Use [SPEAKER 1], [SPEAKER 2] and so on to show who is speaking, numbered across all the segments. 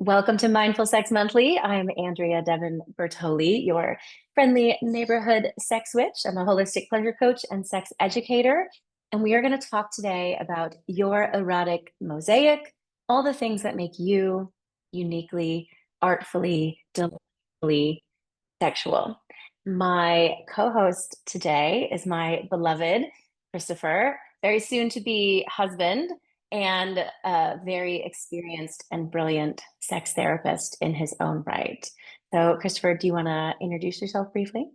[SPEAKER 1] Welcome to Mindful Sex Monthly. I'm Andrea Devon Bertoli, your friendly neighborhood sex witch. I'm a holistic pleasure coach and sex educator. And we are going to talk today about your erotic mosaic, all the things that make you uniquely, artfully, delightfully sexual. My co-host today is my beloved Christopher, very soon to be husband and a very experienced and brilliant sex therapist in his own right. So, Christopher, do you want to introduce yourself briefly?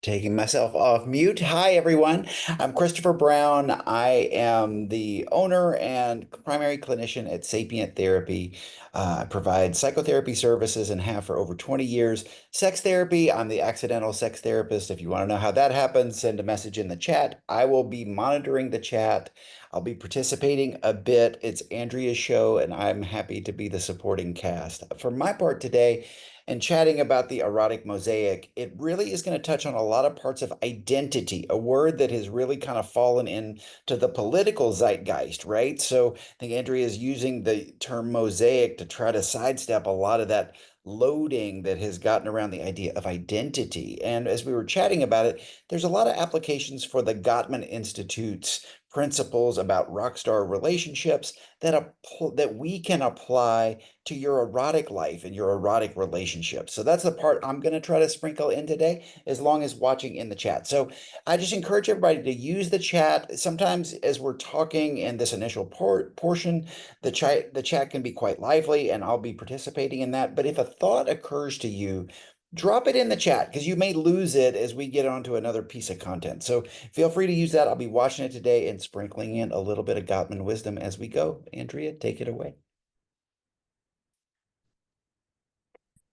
[SPEAKER 2] Taking myself off mute. Hi, everyone. I'm Christopher Brown. I am the owner and primary clinician at Sapient Therapy. I provide psychotherapy services and have for over 20 years. Sex therapy, I'm the accidental sex therapist. If you want to know how that happens, send a message in the chat. I will be monitoring the chat. I'll be participating a bit. It's Andrea's show, and I'm happy to be the supporting cast. For my part today, and chatting about the erotic mosaic, it really is going to touch on a lot of parts of identity, a word that has really kind of fallen into the political zeitgeist, right? So I think Andrea is using the term mosaic to try to sidestep a lot of that loading that has gotten around the idea of identity. And as we were chatting about it, there's a lot of applications for the Gottman Institute's principles about rock star relationships that we can apply to your erotic life and your erotic relationships. So that's the part I'm going to try to sprinkle in today, as long as watching in the chat. So I just encourage everybody to use the chat. Sometimes as we're talking in this initial portion, the chat can be quite lively and I'll be participating in that. But if a thought occurs to you, drop it in the chat because you may lose it as we get onto another piece of content. So feel free to use that. I'll be watching it today and sprinkling in a little bit of Gottman wisdom as we go. Andrea, take it away.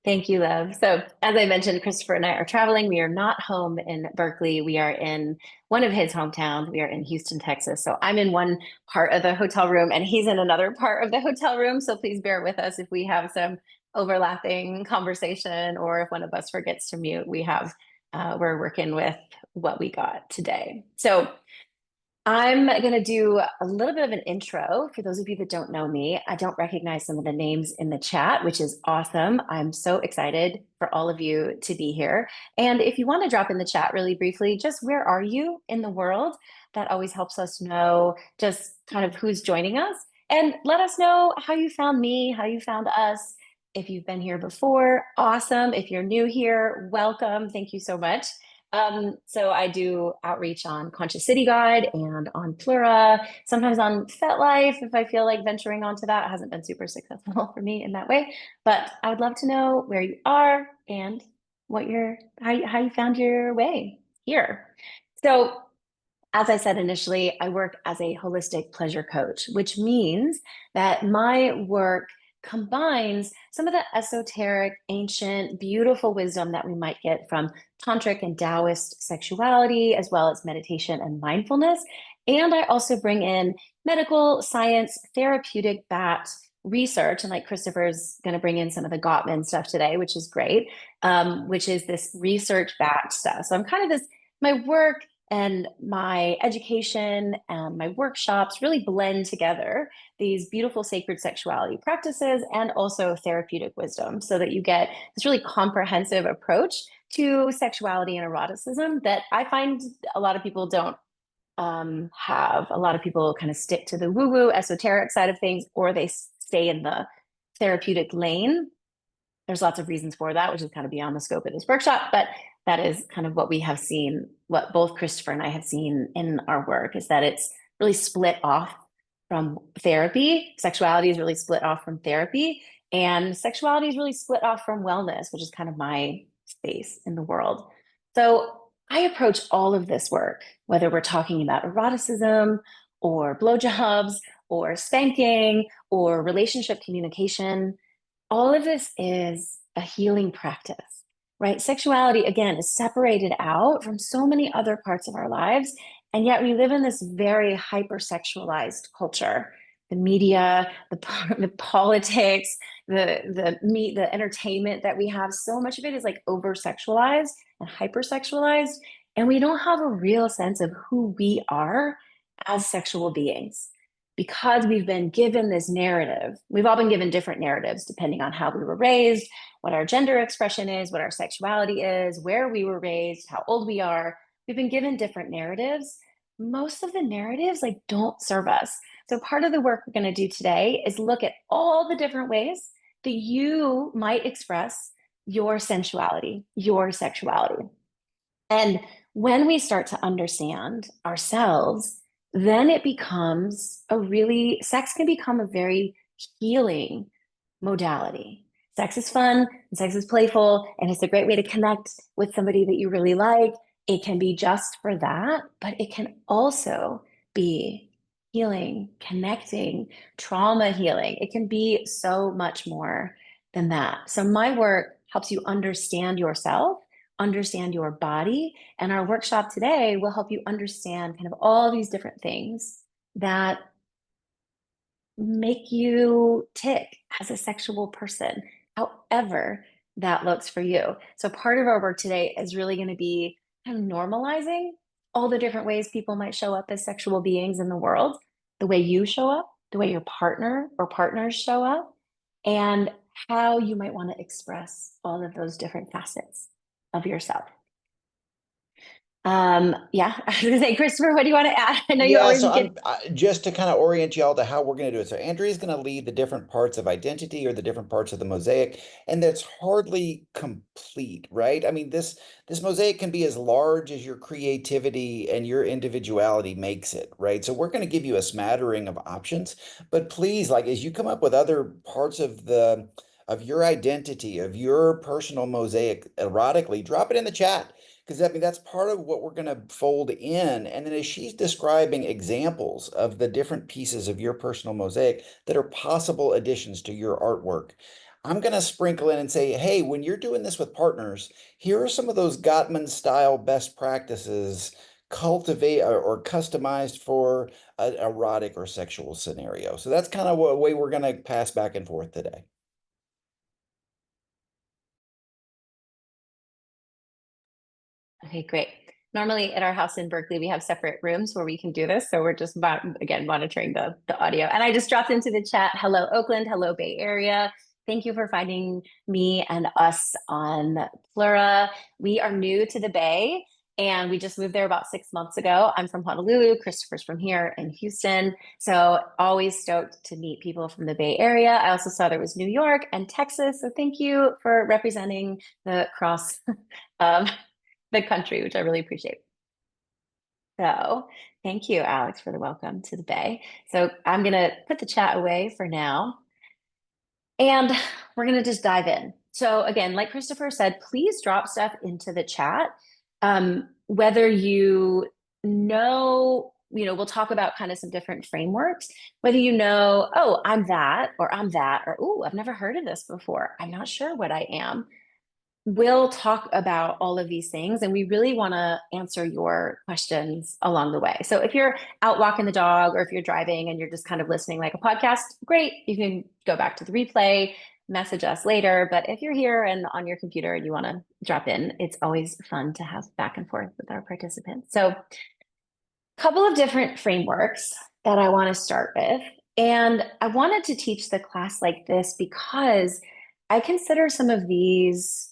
[SPEAKER 1] Thank you, love. So, as I mentioned, Christopher and I are traveling. We are not home in Berkeley. We are in one of his hometowns. We are in Houston, Texas. So, I'm in one part of the hotel room and he's in another part of the hotel room. So, please bear with us if we have some overlapping conversation or if one of us forgets to mute. We're working with what we got today. So, I'm going to do a little bit of an intro for those of you that don't know me. I don't recognize some of the names in the chat, which is awesome. I'm so excited for all of you to be here. And if you want to drop in the chat really briefly, just where are you in the world? That always helps us know just kind of who's joining us. And let us know how you found me, how you found us. If you've been here before, awesome. If you're new here, welcome. Thank you so much. So I do outreach on Conscious City Guide and on Plura, sometimes on FetLife if I feel like venturing onto that. It hasn't been super successful for me in that way, but I would love to know where you are and how you found your way here. So as I said initially, I work as a holistic pleasure coach, which means that my work combines some of the esoteric, ancient, beautiful wisdom that we might get from tantric and Taoist sexuality, as well as meditation and mindfulness. And I also bring in medical science, therapeutic bat research. And like Christopher's going to bring in some of the Gottman stuff today, which is great, which is this research backed stuff. So I'm kind of this, my work and my education and my workshops really blend together these beautiful sacred sexuality practices and also therapeutic wisdom so that you get this really comprehensive approach to sexuality and eroticism that I find a lot of people don't have. A lot of people kind of stick to the woo woo esoteric side of things, or they stay in the therapeutic lane. There's lots of reasons for that, which is kind of beyond the scope of this workshop, but that is kind of what we have seen, what both Christopher and I have seen in our work is that it's really split off from therapy. Sexuality is really split off from therapy, and sexuality is really split off from wellness, which is kind of my space in the world. So I approach all of this work, whether we're talking about eroticism or blowjobs or spanking or relationship communication, all of this is a healing practice, right? Sexuality, again, is separated out from so many other parts of our lives. And yet we live in this very hypersexualized culture. The media, the politics, the entertainment that we have, so much of it is like over sexualized and hypersexualized. And we don't have a real sense of who we are as sexual beings. because we've been given this narrative. We've all been given different narratives depending on how we were raised, what our gender expression is, what our sexuality is, where we were raised, how old we are. We've been given different narratives. Most of the narratives like don't serve us. So part of the work we're going to do today is look at all the different ways that you might express your sensuality, your sexuality. And when we start to understand ourselves, then sex can become a very healing modality. Sex is fun, and sex is playful, and it's a great way to connect with somebody that you really like. It can be just for that, but it can also be healing, connecting, trauma healing. It can be so much more than that. So, my work helps you understand yourself, understand your body, and our workshop today will help you understand kind of all these different things that make you tick as a sexual person, however that looks for you. So part of our work today is really going to be kind of normalizing all the different ways people might show up as sexual beings in the world, the way you show up, the way your partner or partners show up, and how you might want to express all of those different facets of yourself. Yeah, I was gonna say, Christopher, what do you want to add? I know you
[SPEAKER 2] Yeah,
[SPEAKER 1] always
[SPEAKER 2] so
[SPEAKER 1] get.
[SPEAKER 2] I'm just to kind of orient y'all to how we're going to do it. So Andrea's going to lead the different parts of identity or the different parts of the mosaic, and that's hardly complete, right? I mean, this mosaic can be as large as your creativity and your individuality makes it, right? So we're going to give you a smattering of options, but please, like as you come up with other parts of your identity, of your personal mosaic erotically, drop it in the chat because I mean that's part of what we're going to fold in. And then as she's describing examples of the different pieces of your personal mosaic that are possible additions to your artwork, I'm going to sprinkle in and say, hey, when you're doing this with partners, here are some of those Gottman style best practices cultivate or customized for an erotic or sexual scenario. So that's kind of a way we're going to pass back and forth today.
[SPEAKER 1] Okay, great. Normally at our house in Berkeley, we have separate rooms where we can do this. So we're just again monitoring the audio. And I just dropped into the chat, hello Oakland, hello Bay Area. Thank you for finding me and us on Plura. We are new to the Bay and we just moved there about 6 months ago. I'm from Honolulu, Christopher's from here in Houston. So always stoked to meet people from the Bay Area. I also saw there was New York and Texas. So thank you for representing the cross um, the country, which I really appreciate. So thank you, Alex, for the welcome to the Bay. So I'm going to put the chat away for now and we're going to just dive in. So again, like Christopher said, please drop stuff into the chat. Whether we'll talk about kind of some different frameworks, whether oh, I'm that, or, oh, I've never heard of this before. I'm not sure what I am. We'll talk about all of these things and we really want to answer your questions along the way. So if you're out walking the dog or if you're driving and you're just kind of listening like a podcast, great. You can go back to the replay, message us later. But if you're here and on your computer and you want to drop in, it's always fun to have back and forth with our participants. So a couple of different frameworks that I want to start with. And I wanted to teach the class like this because I consider some of these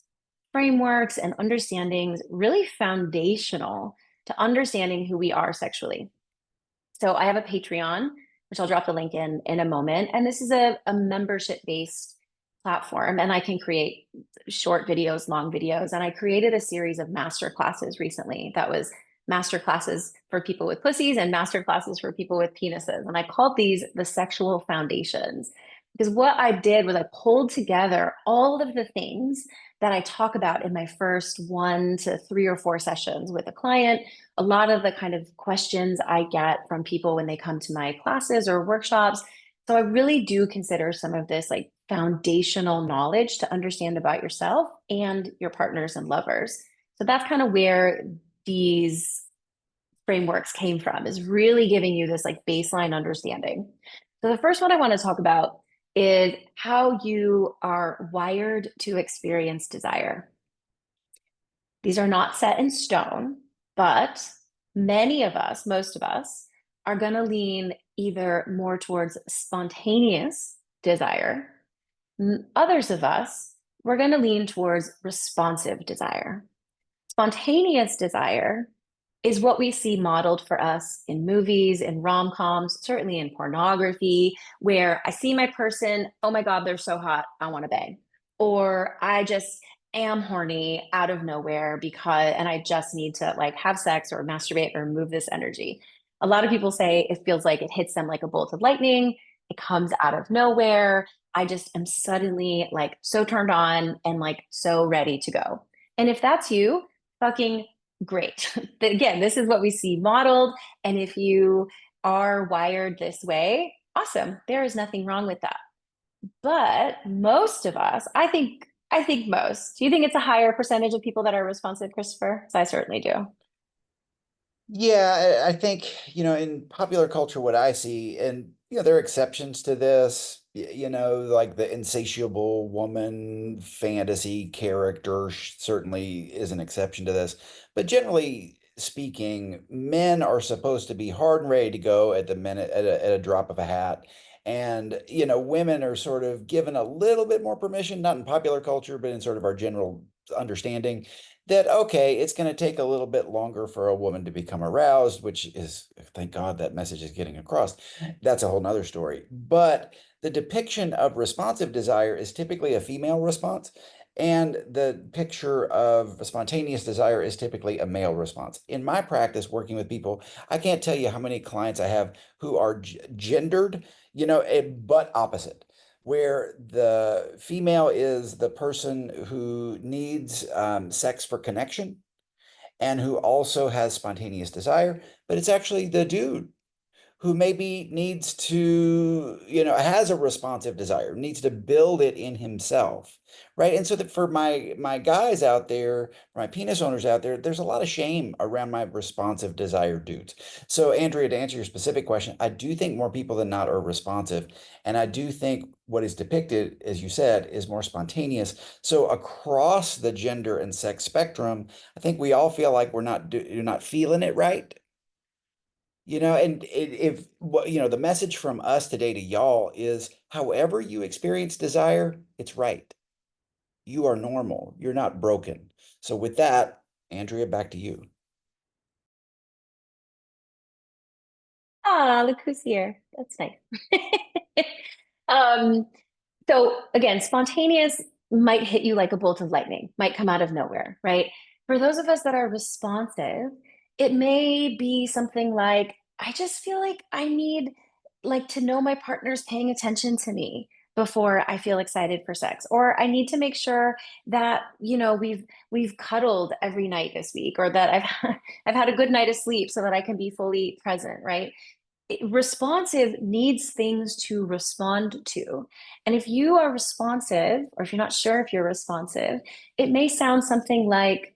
[SPEAKER 1] frameworks and understandings really foundational to understanding who we are sexually. So I have a Patreon, which I'll drop the link in a moment. And this is a membership-based platform, and I can create short videos, long videos. And I created a series of master classes recently that was master classes for people with pussies and master classes for people with penises. And I called these the sexual foundations because what I did was I pulled together all of the things that I talk about in my first 1 to 3 or 4 sessions with a client. A lot of the kind of questions I get from people when they come to my classes or workshops. So I really do consider some of this like foundational knowledge to understand about yourself and your partners and lovers. So that's kind of where these frameworks came from, is really giving you this like baseline understanding. So the first one I want to talk about is how you are wired to experience desire. These are not set in stone, but many of us, most of us, are going to lean either more towards spontaneous desire. Others of us, we're going to lean towards responsive desire. Spontaneous desire is what we see modeled for us in movies, in rom-coms, certainly in pornography, where I see my person, oh my God, they're so hot, I want to bang. Or I just am horny out of nowhere because, and I just need to like have sex or masturbate or move this energy. A lot of people say it feels like it hits them like a bolt of lightning. It comes out of nowhere. I just am suddenly like so turned on and like so ready to go. And if that's you, fucking great. But again, this is what we see modeled. And if you are wired this way, awesome. There is nothing wrong with that. But most of us, I think most. Do you think it's a higher percentage of people that are responsive, Christopher? 'Cause I certainly do.
[SPEAKER 2] Yeah, I think, in popular culture, what I see, and, there are exceptions to this, like the insatiable woman fantasy character certainly is an exception to this. But generally speaking, men are supposed to be hard and ready to go at the minute, at a drop of a hat. And, women are sort of given a little bit more permission, not in popular culture, but in sort of our general understanding that okay, it's going to take a little bit longer for a woman to become aroused, which is, thank God that message is getting across. That's a whole nother story. But the depiction of responsive desire is typically a female response, and the picture of spontaneous desire is typically a male response. In my practice working with people, I can't tell you how many clients I have who are gendered, but opposite, where the female is the person who needs sex for connection and who also has spontaneous desire, but it's actually the dude who maybe needs to, has a responsive desire, needs to build it in himself, right? And so that for my guys out there, my penis owners out there, there's a lot of shame around my responsive desire dudes. So Andrea, to answer your specific question, I do think more people than not are responsive, and I do think what is depicted, as you said, is more spontaneous. So across the gender and sex spectrum, I think we all feel like you're not feeling it right. And if what the message from us today to y'all is however you experience desire, it's right. You are normal. You're not broken. So with that, Andrea, back to you.
[SPEAKER 1] Ah, look who's here. That's nice. Um, so again, spontaneous might hit you like a bolt of lightning, might come out of nowhere, right? For those of us that are responsive, it may be something like, I just feel like I need like to know my partner's paying attention to me before I feel excited for sex. Or I need to make sure that, we've cuddled every night this week, or that I've had a good night of sleep so that I can be fully present, right? Responsive needs things to respond to. And if you are responsive, or if you're not sure if you're responsive, it may sound something like,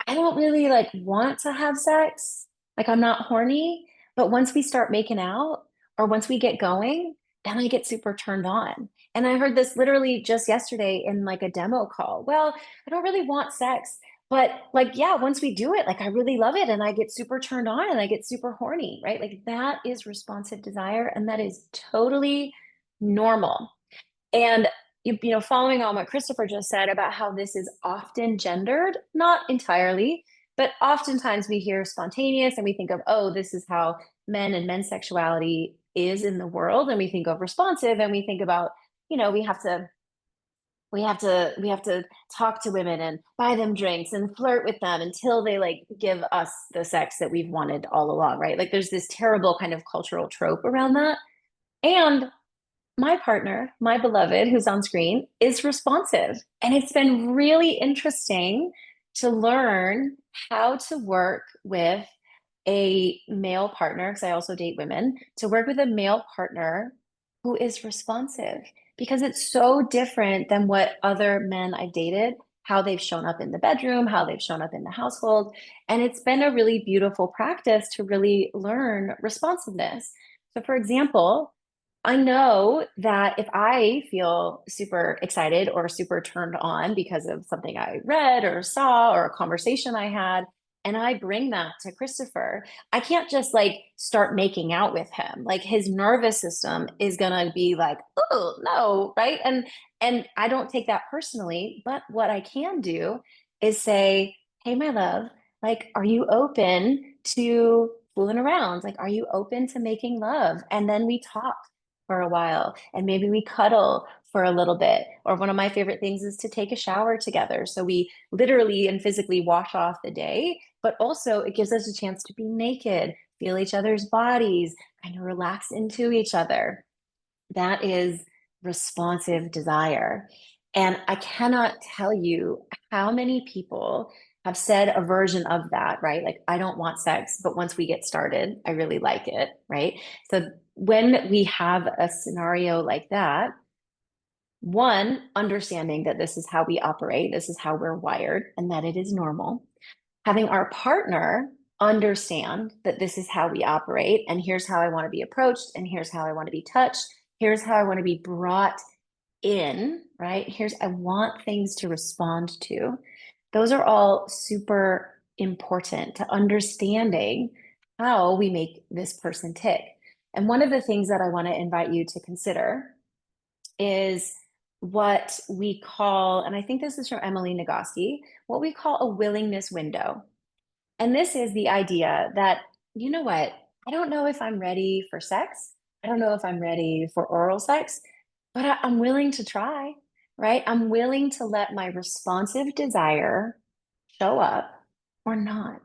[SPEAKER 1] I don't really like want to have sex. Like I'm not horny, but once we start making out or once we get going, then I get super turned on. And I heard this literally just yesterday in like a demo call. Well, I don't really want sex, but like, yeah, once we do it, like I really love it and I get super turned on and I get super horny, right? Like that is responsive desire and that is totally normal. And following on what Christopher just said about how this is often gendered, not entirely, but oftentimes we hear spontaneous and we think of, oh, this is how men and men's sexuality is in the world. And we think of responsive and we think about, we have to talk to women and buy them drinks and flirt with them until they like give us the sex that we've wanted all along, right? Like there's this terrible kind of cultural trope around that. And my partner, my beloved, who's on screen, is responsive. And it's been really interesting to learn how to work with a male partner, because I also date women, to work with a male partner who is responsive because it's so different than what other men I've dated, how they've shown up in the bedroom, how they've shown up in the household. And it's been a really beautiful practice to really learn responsiveness. So, for example, I know that if I feel super excited or super turned on because of something I read or saw or a conversation I had, and I bring that to Christopher, I can't just like start making out with him. Like his nervous system is gonna be like, oh no, right? And I don't take that personally, but what I can do is say, hey, my love, like, are you open to fooling around? Like, are you open to making love? And then we talk for a while and maybe we cuddle for a little bit. Or one of my favorite things is to take a shower together. So we literally and physically wash off the day, but also it gives us a chance to be naked, feel each other's bodies, kind of relax into each other. That is responsive desire. And I cannot tell you how many people have said a version of that, right? Like, I don't want sex, but once we get started, I really like it, right? So when we have a scenario like that, one, understanding that this is how we operate, this is how we're wired, and that it is normal. Having our partner understand that this is how we operate, and here's how I want to be approached, and here's how I want to be touched, here's how I want to be brought in, right? Here's, I want things to respond to. Those are all super important to understanding how we make this person tick. And one of the things that I want to invite you to consider is what we call, and I think this is from Emily Nagoski, what we call a willingness window. And this is the idea that, you know what, I don't know if I'm ready for sex. I don't know if I'm ready for oral sex, but I'm willing to try, right? I'm willing to let my responsive desire show up or not.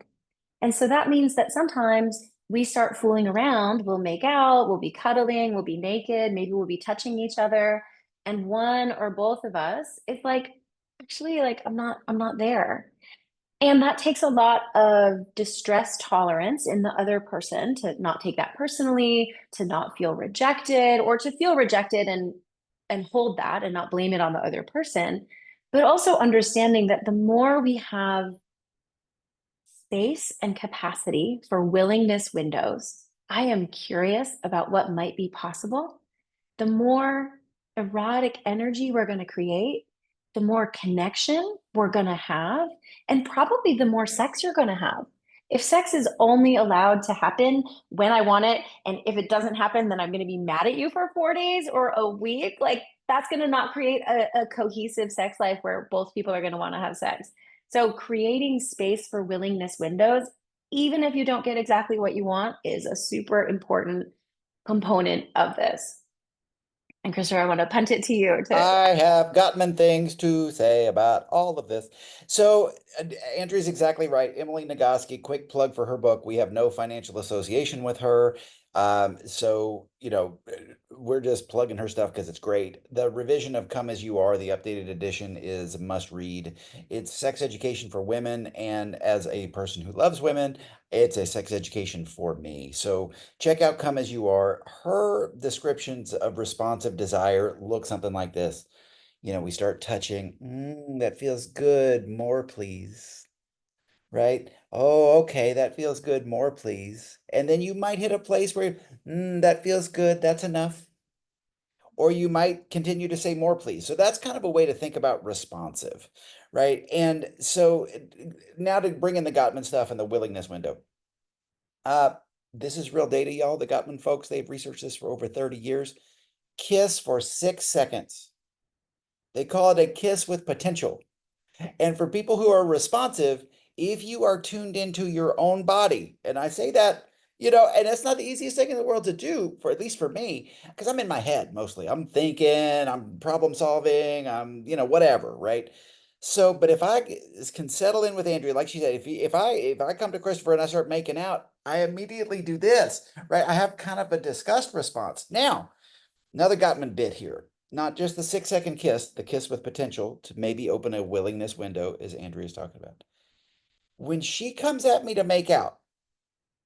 [SPEAKER 1] And so that means that sometimes we start fooling around, we'll make out, we'll be cuddling, we'll be naked, maybe we'll be touching each other. And one or both of us is like, actually, like I'm not there. And that takes a lot of distress tolerance in the other person to not take that personally, to not feel rejected, or to feel rejected and hold that and not blame it on the other person. But also understanding that the more we have space and capacity for willingness windows, I am curious about what might be possible. The more erotic energy we're going to create, the more connection we're going to have, and probably the more sex you're going to have. If sex is only allowed to happen when I want it, and if it doesn't happen, then I'm going to be mad at you for 4 days or a week, like that's going to not create a cohesive sex life where both people are going to want to have sex. So, creating space for willingness windows, even if you don't get exactly what you want, is a super important component of this. And Christopher, I want to punt it to you to.
[SPEAKER 2] I have Gottman things to say about all of this. So, Andrew's exactly right. Emily Nagoski, quick plug for her book. We have no financial association with her. So, we're just plugging her stuff because it's great. The revision of Come As You Are, the updated edition, is a must read. It's sex education for women. And as a person who loves women, it's a sex education for me. So, check out Come As You Are. Her descriptions of responsive desire look something like this. We start touching. That feels good. More, please. Right? Oh, okay. That feels good. More, please. And then you might hit a place where, that feels good. That's enough. Or you might continue to say more, please. So that's kind of a way to think about responsive, right? And so now to bring in the Gottman stuff and the willingness window. Uh, this is real data, y'all. The Gottman folks, they've researched this for over 30 years. Kiss for 6 seconds. They call it a kiss with potential. And for people who are responsive, if you are tuned into your own body, and I say that, and it's not the easiest thing in the world to do, for at least for me, because I'm in my head mostly. I'm thinking, I'm problem solving, I'm, whatever, right? So, but if I can settle in with Andrea, like she said, if I come to Christopher and I start making out, I immediately do this, right? I have kind of a disgust response. Now, another Gottman bit here. Not just the 6 second kiss, the kiss with potential to maybe open a willingness window, as Andrea's talking about. When she comes at me to make out,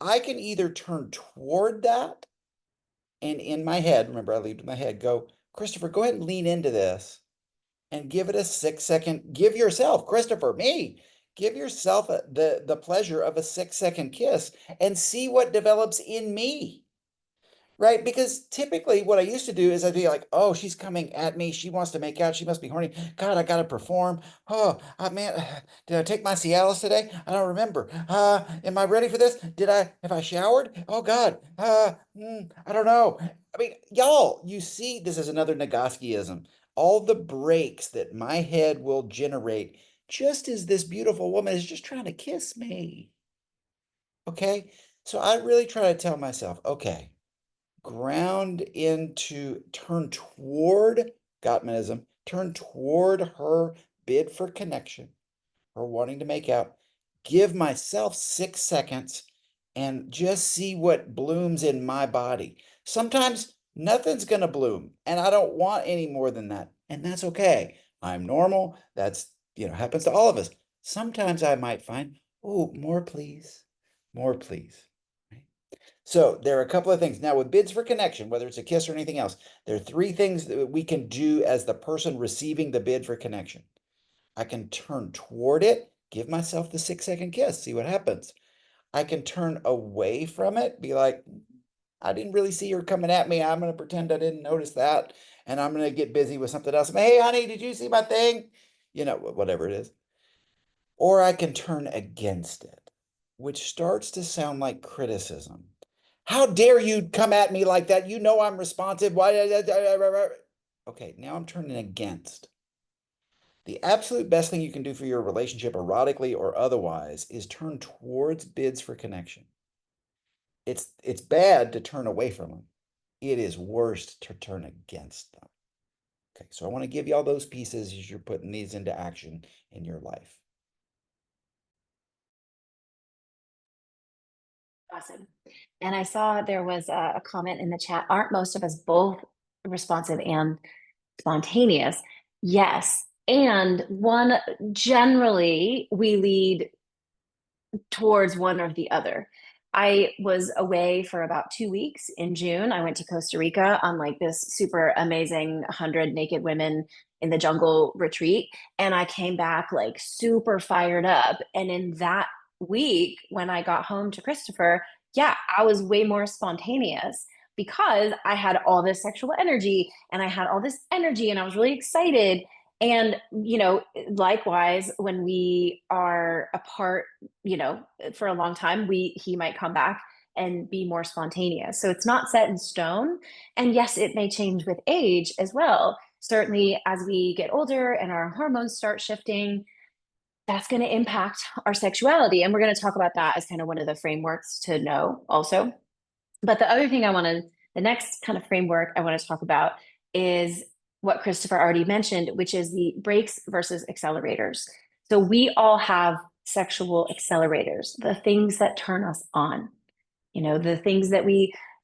[SPEAKER 2] I can either turn toward that and in my head, remember I lead with my head, go, Christopher, go ahead and lean into this and give it a 6 second, give yourself, Christopher, me, give yourself the pleasure of a 6 second kiss and see what develops in me. Right? Because typically what I used to do is I'd be like, oh, she's coming at me. She wants to make out. She must be horny. God, I gotta perform. Oh, man, did I take my Cialis today? I don't remember. Am I ready for this? Have I showered? Oh God. I don't know. I mean, y'all, you see, this is another Nagoskiism. All the breaks that my head will generate just as this beautiful woman is just trying to kiss me. Okay. So I really try to tell myself, okay, ground into, turn toward Gottmanism, turn toward her bid for connection, her wanting to make out, give myself 6 seconds and just see what blooms in my body. Sometimes nothing's going to bloom, and I don't want any more than that. And that's okay. I'm normal. That's, happens to all of us. Sometimes I might find, oh, more please, more please. Right? So there are a couple of things. Now, with bids for connection, whether it's a kiss or anything else, there are three things that we can do as the person receiving the bid for connection. I can turn toward it, give myself the 6 second kiss, see what happens. I can turn away from it, be like, I didn't really see her coming at me. I'm going to pretend I didn't notice that. And I'm going to get busy with something else. Hey, honey, did you see my thing? Whatever it is. Or I can turn against it, which starts to sound like criticism. How dare you come at me like that? You know I'm responsive. Why? Okay, now I'm turning against. The absolute best thing you can do for your relationship, erotically or otherwise, is turn towards bids for connection. It's bad to turn away from them. It is worse to turn against them. Okay, so I want to give you all those pieces as you're putting these into action in your life.
[SPEAKER 1] Awesome. And I saw there was a comment in the chat. Aren't most of us both responsive and spontaneous? Yes. And one, generally, we lead towards one or the other. I was away for about 2 weeks in June. I went to Costa Rica on like this super amazing 100 naked women in the jungle retreat. And I came back like super fired up. And in that week, when I got home to Christopher, yeah, I was way more spontaneous because I had all this sexual energy and I had all this energy and I was really excited. And, likewise, when we are apart, for a long time, he might come back and be more spontaneous. So it's not set in stone. And yes, it may change with age as well. Certainly, as we get older and our hormones start shifting, that's going to impact our sexuality. And we're going to talk about that as kind of one of the frameworks to know also. But the other thing the next kind of framework I want to talk about is what Christopher already mentioned, which is the brakes versus accelerators. So we all have sexual accelerators, the things that turn us on, the things that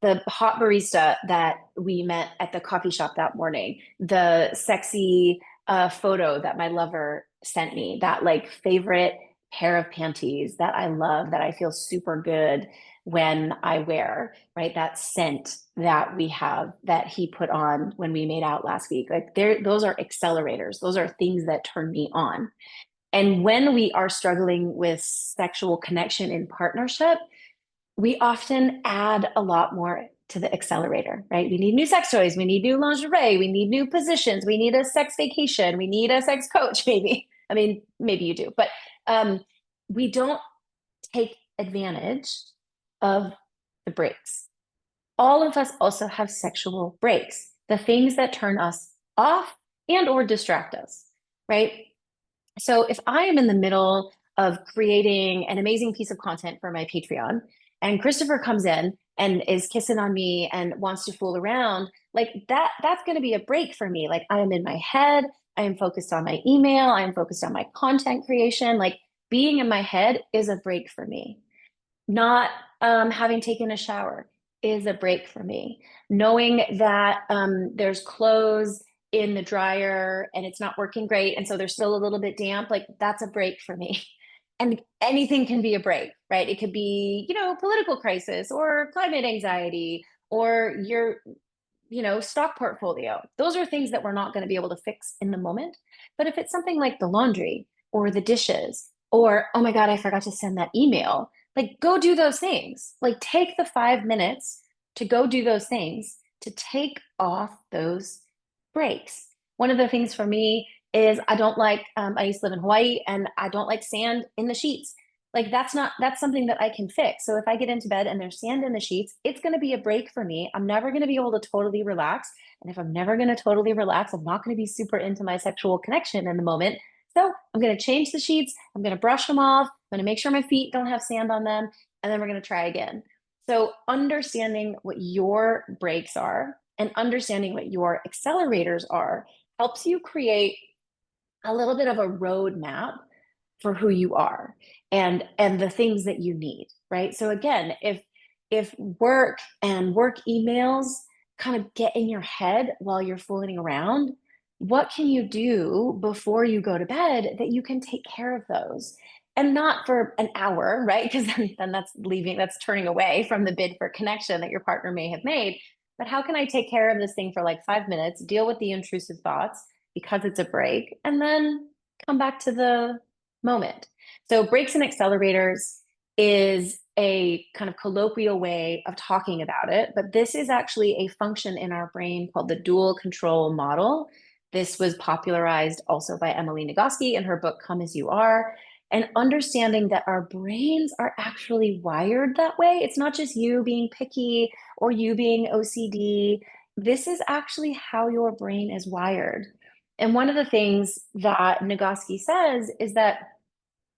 [SPEAKER 1] the hot barista that we met at the coffee shop that morning, the sexy photo that my lover sent me, that like favorite pair of panties that I love, that I feel super good when I wear, right? That scent that we have that he put on when we made out last week. Like those are accelerators. Those are things that turn me on. And when we are struggling with sexual connection in partnership, we often add a lot more to the accelerator, right? We need new sex toys, we need new lingerie, we need new positions, we need a sex vacation, we need a sex coach, maybe. I mean, maybe you do, but we don't take advantage of the breaks. All of us also have sexual breaks, the things that turn us off and or distract us, right? So if I am in the middle of creating an amazing piece of content for my Patreon and Christopher comes in and is kissing on me and wants to fool around, like that's going to be a break for me. Like I am in my head, I am focused on my email, I am focused on my content creation. Like being in my head is a break for me. Not having taken a shower is a break for me. Knowing that there's clothes in the dryer and it's not working great, and so they're still a little bit damp, like that's a break for me. And anything can be a break, right? It could be, political crisis or climate anxiety or your stock portfolio. Those are things that we're not going to be able to fix in the moment. But if it's something like the laundry or the dishes or, oh my God, I forgot to send that email, like go do those things. Like take the 5 minutes to go do those things, to take off those breaks. One of the things for me is I don't like, I used to live in Hawaii and I don't like sand in the sheets. Like that's something that I can fix. So if I get into bed and there's sand in the sheets, it's going to be a break for me. I'm never going to be able to totally relax. And if I'm never going to totally relax, I'm not going to be super into my sexual connection in the moment. So I'm going to change the sheets. I'm going to brush them off. I'm going to make sure my feet don't have sand on them. And then we're going to try again. So understanding what your breaks are and understanding what your accelerators are helps you create a little bit of a roadmap for who you are and the things that you need, right? So again, if work and work emails kind of get in your head while you're fooling around, what can you do before you go to bed that you can take care of those? And not for an hour, right? Because then that's turning away from the bid for connection that your partner may have made. But how can I take care of this thing for like 5 minutes, deal with the intrusive thoughts because it's a break, and then come back to the moment? So, brakes and accelerators is a kind of colloquial way of talking about it, but this is actually a function in our brain called the dual control model. This was popularized also by Emily Nagoski in her book, Come As You Are. And understanding that our brains are actually wired that way. It's not just you being picky or you being OCD. This is actually how your brain is wired. And one of the things that Nagoski says is that,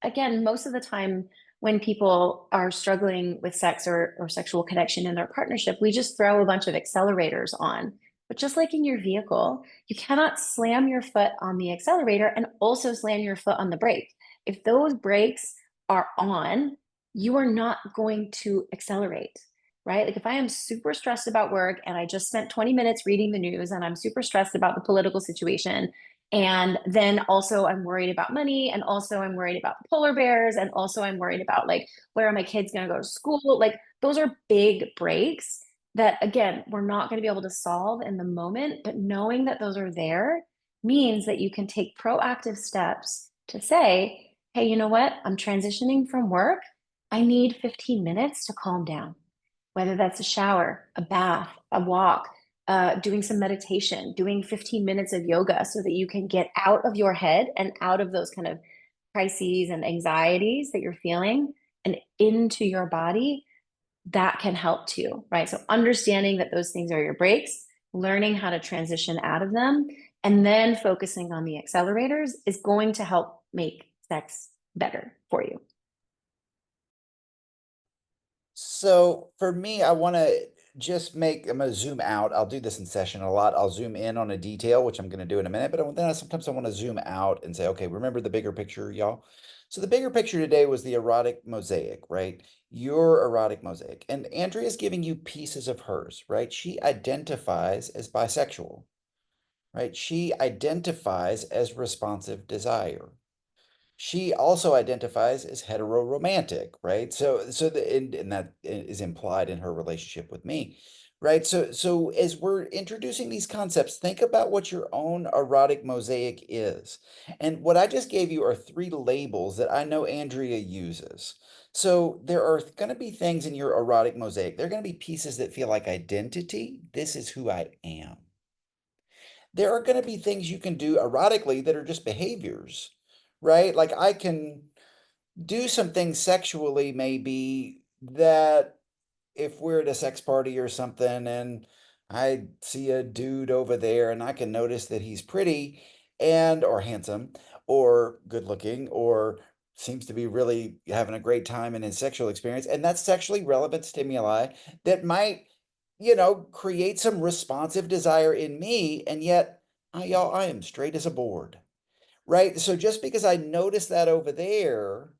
[SPEAKER 1] again, most of the time when people are struggling with sex or sexual connection in their partnership, we just throw a bunch of accelerators on. But just like in your vehicle, you cannot slam your foot on the accelerator and also slam your foot on the brake. If those brakes are on, you are not going to accelerate, right? Like if I am super stressed about work and I just spent 20 minutes reading the news and I'm super stressed about the political situation, and then also I'm worried about money, and also I'm worried about the polar bears, and also I'm worried about like where are my kids going to go to school? Like those are big breaks that again, we're not going to be able to solve in the moment, but knowing that those are there means that you can take proactive steps to say, hey, you know what? I'm transitioning from work. I need 15 minutes to calm down, whether that's a shower, a bath, a walk, doing some meditation, doing 15 minutes of yoga so that you can get out of your head and out of those kind of crises and anxieties that you're feeling and into your body. That can help too, right? So understanding that those things are your breaks, learning how to transition out of them, and then focusing on the accelerators is going to help make sex better for you.
[SPEAKER 2] So for me, I want to I'm going to zoom out. I'll do this in session a lot. I'll zoom in on a detail, which I'm going to do in a minute, but then sometimes I want to zoom out and say, okay, remember the bigger picture, y'all. So the bigger picture today was the erotic mosaic, right? Your erotic mosaic. And Andrea's giving you pieces of hers, right? She identifies as bisexual, right? She identifies as responsive desire. She also identifies as heteroromantic, right? And that is implied in her relationship with me, right? So as we're introducing these concepts, think about what your own erotic mosaic is. And what I just gave you are three labels that I know Andrea uses. So there are going to be things in your erotic mosaic. There are going to be pieces that feel like identity. This is who I am. There are going to be things you can do erotically that are just behaviors, right? Like I can do some things sexually, maybe that if we're at a sex party or something and I see a dude over there and I can notice that he's pretty and or handsome or good looking or seems to be really having a great time in his sexual experience, and that's sexually relevant stimuli that might, create some responsive desire in me, and yet I am straight as a board, right? So just because I notice that over there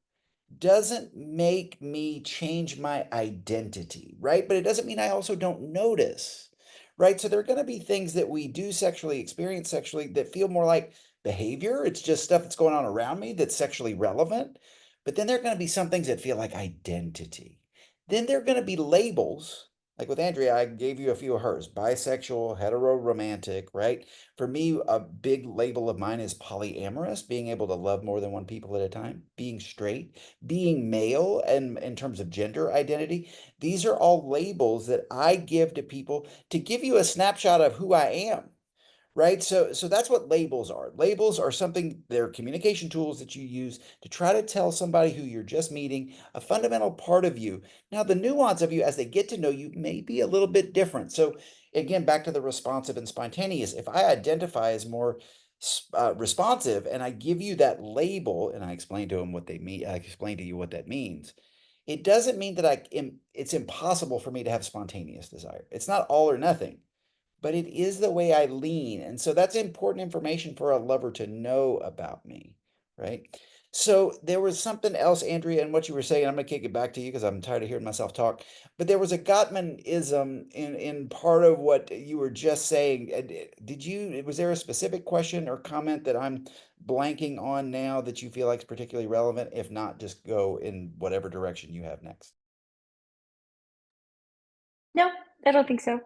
[SPEAKER 2] doesn't make me change my identity, right? But it doesn't mean I also don't notice, right? So there are going to be things that we do sexually, experience sexually, that feel more like behavior. It's just stuff that's going on around me that's sexually relevant. But then there are going to be some things that feel like identity. Then there are going to be labels. Like with Andrea, I gave you a few of hers: bisexual, hetero-romantic, right? For me, a big label of mine is polyamorous, being able to love more than one people at a time, being straight, being male, and in terms of gender identity. These are all labels that I give to people to give you a snapshot of who I am. Right? So that's what labels are. Labels are something, they're communication tools that you use to try to tell somebody who you're just meeting a fundamental part of you. Now, the nuance of you as they get to know you may be a little bit different. So again, back to the responsive and spontaneous. If I identify as more responsive and I give you that label and I explain to them what they mean, I explain to you what that means. It doesn't mean that it's impossible for me to have spontaneous desire. It's not all or nothing, but it is the way I lean. And so that's important information for a lover to know about me, right? So there was something else, Andrea, and what you were saying. I'm going to kick it back to you because I'm tired of hearing myself talk. But there was a Gottmanism in part of what you were just saying. Did you, was there a specific question or comment that I'm blanking on now that you feel like is particularly relevant? If not, just go in whatever direction you have next.
[SPEAKER 1] No, I don't think so.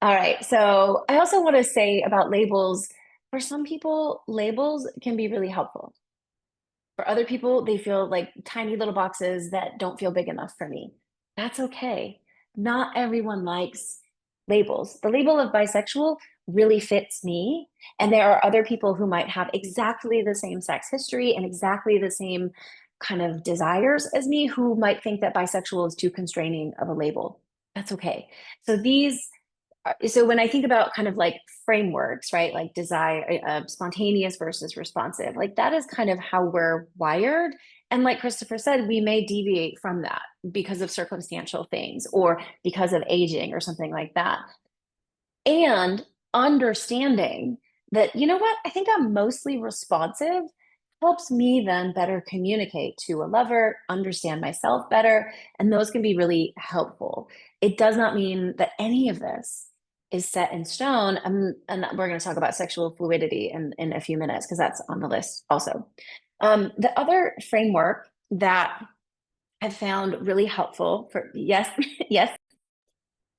[SPEAKER 1] All right. So I also want to say about labels. For some people, labels can be really helpful. For other people, they feel like tiny little boxes that don't feel big enough for me. That's okay. Not everyone likes labels. The label of bisexual really fits me. And there are other people who might have exactly the same sex history and exactly the same kind of desires as me who might think that bisexual is too constraining of a label. That's okay. So so when I think about kind of like frameworks, right, like desire, spontaneous versus responsive, like that is kind of how we're wired. And like Christopher said, we may deviate from that because of circumstantial things or because of aging or something like that. And understanding that, you know what, I think I'm mostly responsive helps me then better communicate to a lover, understand myself better, and those can be really helpful. It does not mean that any of this is set in stone. And we're going to talk about sexual fluidity in a few minutes because that's on the list also. The other framework that I've found really helpful for, yes, yes.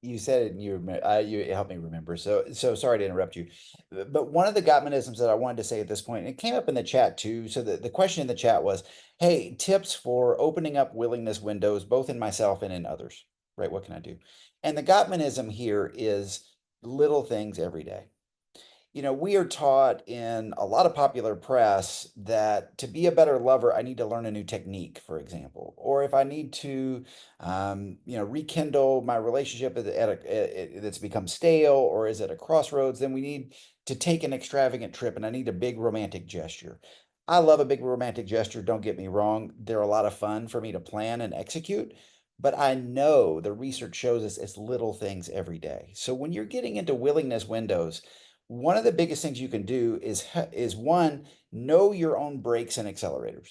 [SPEAKER 2] You said it and you helped me remember. So sorry to interrupt you. But one of the Gottmanisms that I wanted to say at this point, and it came up in the chat too. So the question in the chat was, hey, tips for opening up willingness windows, both in myself and in others, right? What can I do? And the Gottmanism here is little things every day. We are taught in a lot of popular press that to be a better lover, I need to learn a new technique, for example. Or if I need to, rekindle my relationship that's become stale or is at a crossroads, then we need to take an extravagant trip and I need a big romantic gesture. I love a big romantic gesture, don't get me wrong. They're a lot of fun for me to plan and execute. But I know the research shows us it's little things every day. So when you're getting into willingness windows, one of the biggest things you can do is one, know your own brakes and accelerators.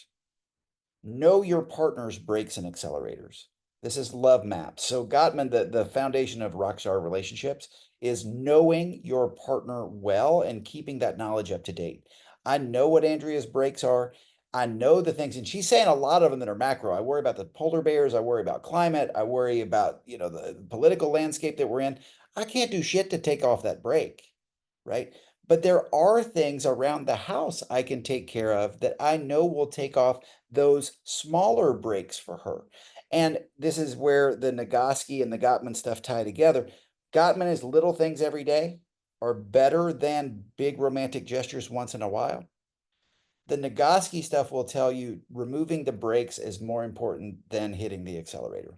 [SPEAKER 2] Know your partner's brakes and accelerators. This is love maps. So Gottman, the foundation of rockstar relationships is knowing your partner well and keeping that knowledge up to date. I know what Andrea's brakes are. I know the things, and she's saying a lot of them that are macro. I worry about the polar bears. I worry about climate. I worry about, the political landscape that we're in. I can't do shit to take off that brake, right? But there are things around the house I can take care of that I know will take off those smaller breaks for her. And this is where the Nagoski and the Gottman stuff tie together. Gottman is little things every day are better than big romantic gestures once in a while. The Nagoski stuff will tell you removing the brakes is more important than hitting the accelerator,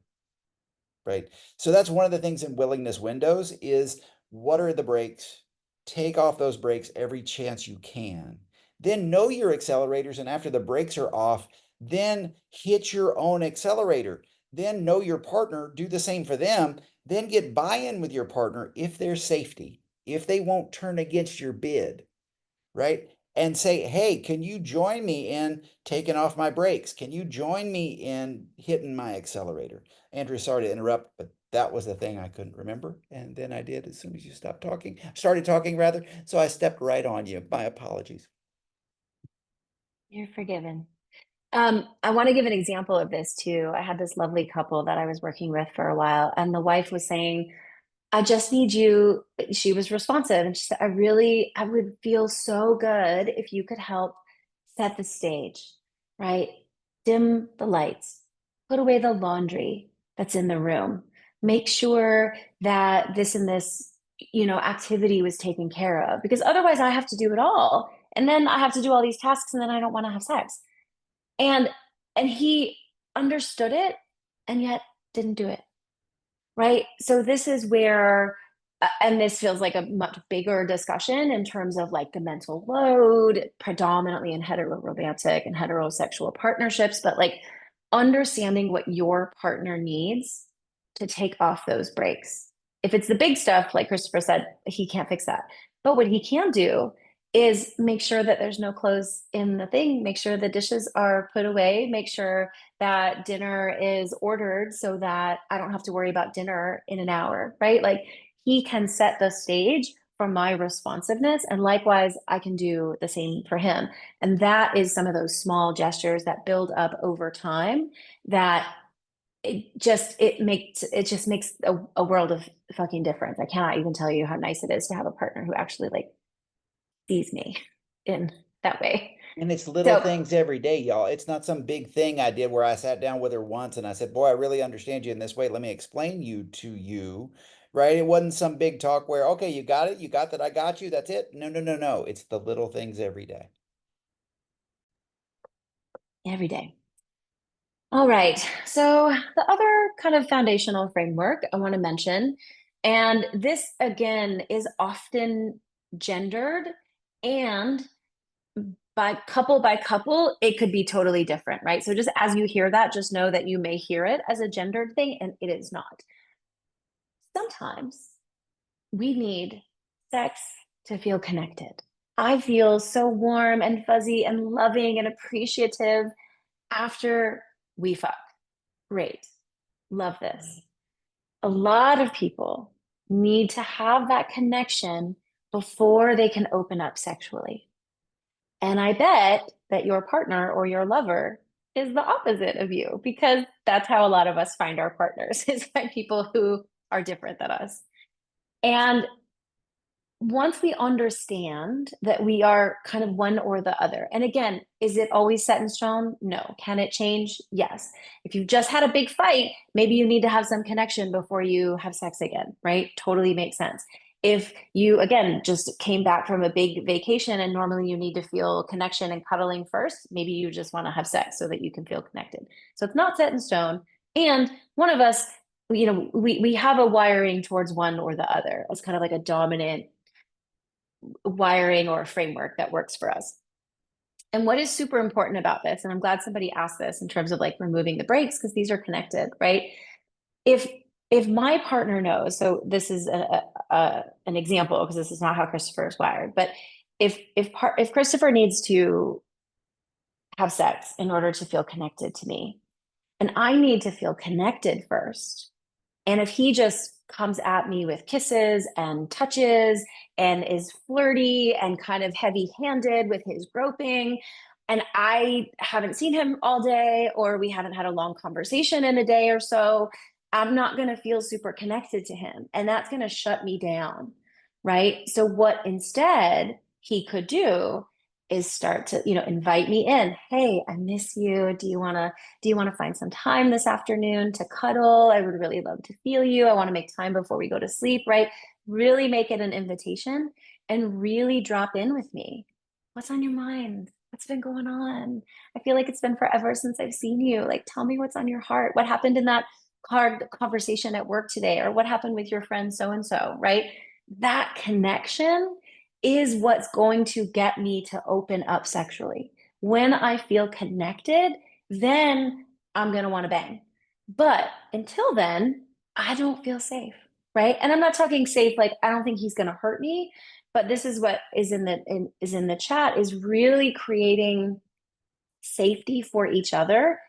[SPEAKER 2] right? So that's one of the things in willingness windows is what are the brakes? Take off those brakes every chance you can. Then know your accelerators, and after the brakes are off, then hit your own accelerator. Then know your partner, do the same for them. Then get buy-in with your partner if there's safety, if they won't turn against your bid, right? And say, hey, can you join me in taking off my brakes? Can you join me in hitting my accelerator? Andrew, sorry to interrupt, but that was the thing I couldn't remember. And then I did as soon as you started talking rather. So I stepped right on you. My apologies.
[SPEAKER 1] You're forgiven. I want to give an example of this too. I had this lovely couple that I was working with for a while, and the wife was saying, I just need you. She was responsive and she said, I would feel so good if you could help set the stage, right? Dim the lights, put away the laundry that's in the room, make sure that this and this, activity was taken care of, because otherwise I have to do it all. And then I have to do all these tasks and then I don't want to have sex. And and he understood it and yet didn't do it. Right. So this is where, and this feels like a much bigger discussion in terms of like the mental load, predominantly in heteroromantic and heterosexual partnerships, but like understanding what your partner needs to take off those breaks. If it's the big stuff, like Christopher said, he can't fix that. But what he can do is make sure that there's no clothes in the thing, make sure the dishes are put away, make sure that dinner is ordered so that I don't have to worry about dinner in an hour, right? Like he can set the stage for my responsiveness. And likewise, I can do the same for him. And that is some of those small gestures that build up over time that it just makes a world of fucking difference. I cannot even tell you how nice it is to have a partner who actually like sees me in that way.
[SPEAKER 2] And it's little
[SPEAKER 1] So
[SPEAKER 2] things every day, y'all. It's not some big thing I did where I sat down with her once and I said, "Boy, I really understand you in this way. Let me explain you to you." Right? It wasn't some big talk where, "Okay, you got it. You got that. I got you. That's it." No, no, no, no. It's the little things every day.
[SPEAKER 1] every day. All right. So the other kind of foundational framework I want to mention, and this again is often gendered, and by couple, it could be totally different, right? So just as you hear that, just know that you may hear it as a gendered thing, and it is not. Sometimes we need sex to feel connected. I feel so warm and fuzzy and loving and appreciative after we fuck. Great. Love this. A lot of people need to have that connection before they can open up sexually. And I bet that your partner or your lover is the opposite of you, because that's how a lot of us find our partners is by people who are different than us. And once we understand that we are kind of one or the other, and again, is it always set in stone? No. Can it change? Yes. If you've just had a big fight, maybe you need to have some connection before you have sex again, right? Totally makes sense. If you, again, just came back from a big vacation and normally you need to feel connection and cuddling first, maybe you just want to have sex so that you can feel connected. So it's not set in stone. And one of us, we have a wiring towards one or the other as kind of like a dominant wiring or a framework that works for us. And what is super important about this, and I'm glad somebody asked this in terms of like removing the brakes, because these are connected, right? If if my partner knows, so this is an example because this is not how Christopher is wired, but if Christopher needs to have sex in order to feel connected to me, and I need to feel connected first, and if he just comes at me with kisses and touches and is flirty and kind of heavy handed with his groping, and I haven't seen him all day, or we haven't had a long conversation in a day or so, I'm not going to feel super connected to him. And that's going to shut me down. Right. So, what instead he could do is start to, invite me in. Hey, I miss you. Do you want to find some time this afternoon to cuddle? I would really love to feel you. I want to make time before we go to sleep, right? Really make it an invitation and really drop in with me. What's on your mind? What's been going on? I feel like it's been forever since I've seen you. Like, tell me what's on your heart. What happened in that hard conversation at work today? Or what happened with your friend so and so, right? That connection is what's going to get me to open up sexually. When I feel connected, then I'm going to want to bang. But until then, I don't feel safe, right? And I'm not talking safe like I don't think he's going to hurt me, but this is what is in the chat, is really creating safety for each other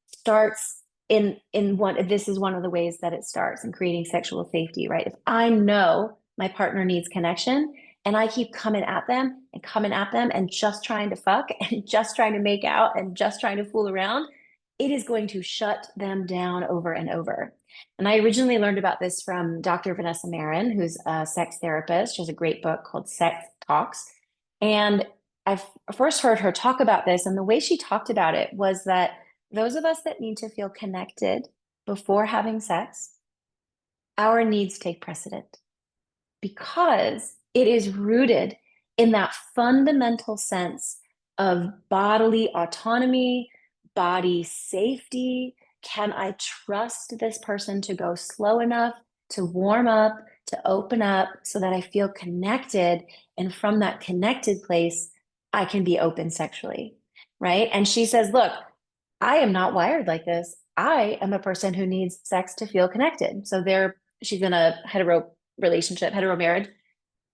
[SPEAKER 1] starts in one. This is one of the ways that it starts in creating sexual safety, right? If I know my partner needs connection and I keep coming at them and coming at them and just trying to fuck and just trying to make out and just trying to fool around, it is going to shut them down over and over. And I originally learned about this from Dr. Vanessa Marin, who's a sex therapist. She has a great book called Sex Talks. And I first heard her talk about this. And the way she talked about it was that those of us that need to feel connected before having sex, our needs take precedent because it is rooted in that fundamental sense of bodily autonomy, body safety. Can I trust this person to go slow enough to warm up, to open up so that I feel connected? And from that connected place, I can be open sexually. Right. And she says, look, I am not wired like this. I am a person who needs sex to feel connected. So she's in a hetero relationship, hetero marriage.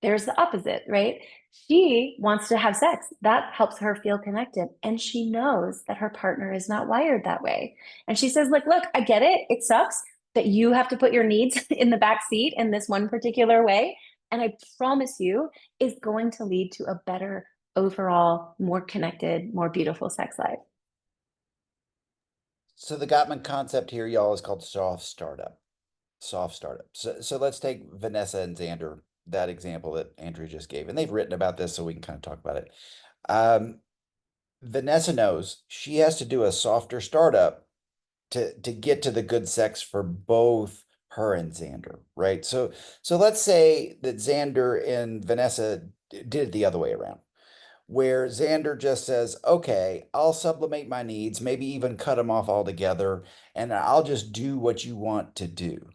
[SPEAKER 1] There's the opposite, right? She wants to have sex. That helps her feel connected. And she knows that her partner is not wired that way. And she says, look, I get it. It sucks that you have to put your needs in the back seat in this one particular way. And I promise you, is going to lead to a better overall, more connected, more beautiful sex life.
[SPEAKER 2] So the Gottman concept here, y'all, is called soft startup. Soft startup. So let's take Vanessa and Xander, that example that Andrew just gave, and they've written about this, so we can kind of talk about it. Vanessa knows she has to do a softer startup to get to the good sex for both her and Xander, right? So let's say that Xander and Vanessa did it the other way around, where Xander just says, okay, I'll sublimate my needs, maybe even cut them off altogether, and I'll just do what you want to do.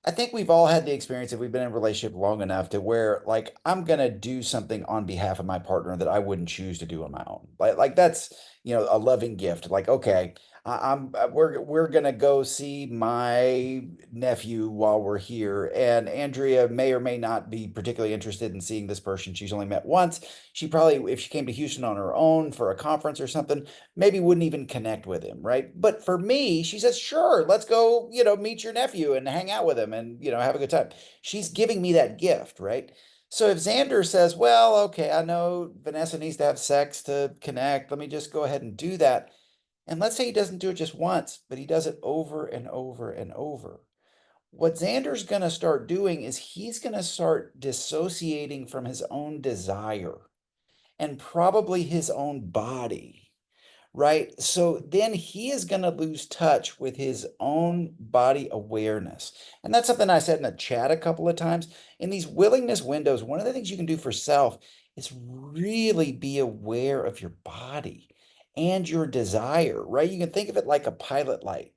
[SPEAKER 2] I think we've all had the experience if we've been in a relationship long enough to where like I'm gonna do something on behalf of my partner that I wouldn't choose to do on my own. Like that's a loving gift. Like okay, we're gonna go see my nephew while we're here, and Andrea may or may not be particularly interested in seeing this person she's only met once. She probably, if she came to Houston on her own for a conference or something, maybe wouldn't even connect with him, right? But for me, she says, sure, let's go, meet your nephew and hang out with him and, have a good time. She's giving me that gift, right? So if Xander says, well, okay, I know Vanessa needs to have sex to connect, let me just go ahead and do that. And let's say he doesn't do it just once, but he does it over and over and over. What Xander's going to start doing is he's going to start dissociating from his own desire and probably his own body, right? So then he is going to lose touch with his own body awareness. And that's something I said in the chat a couple of times. In these willingness windows, one of the things you can do for self is really be aware of your body and your desire, right? You can think of it like a pilot light.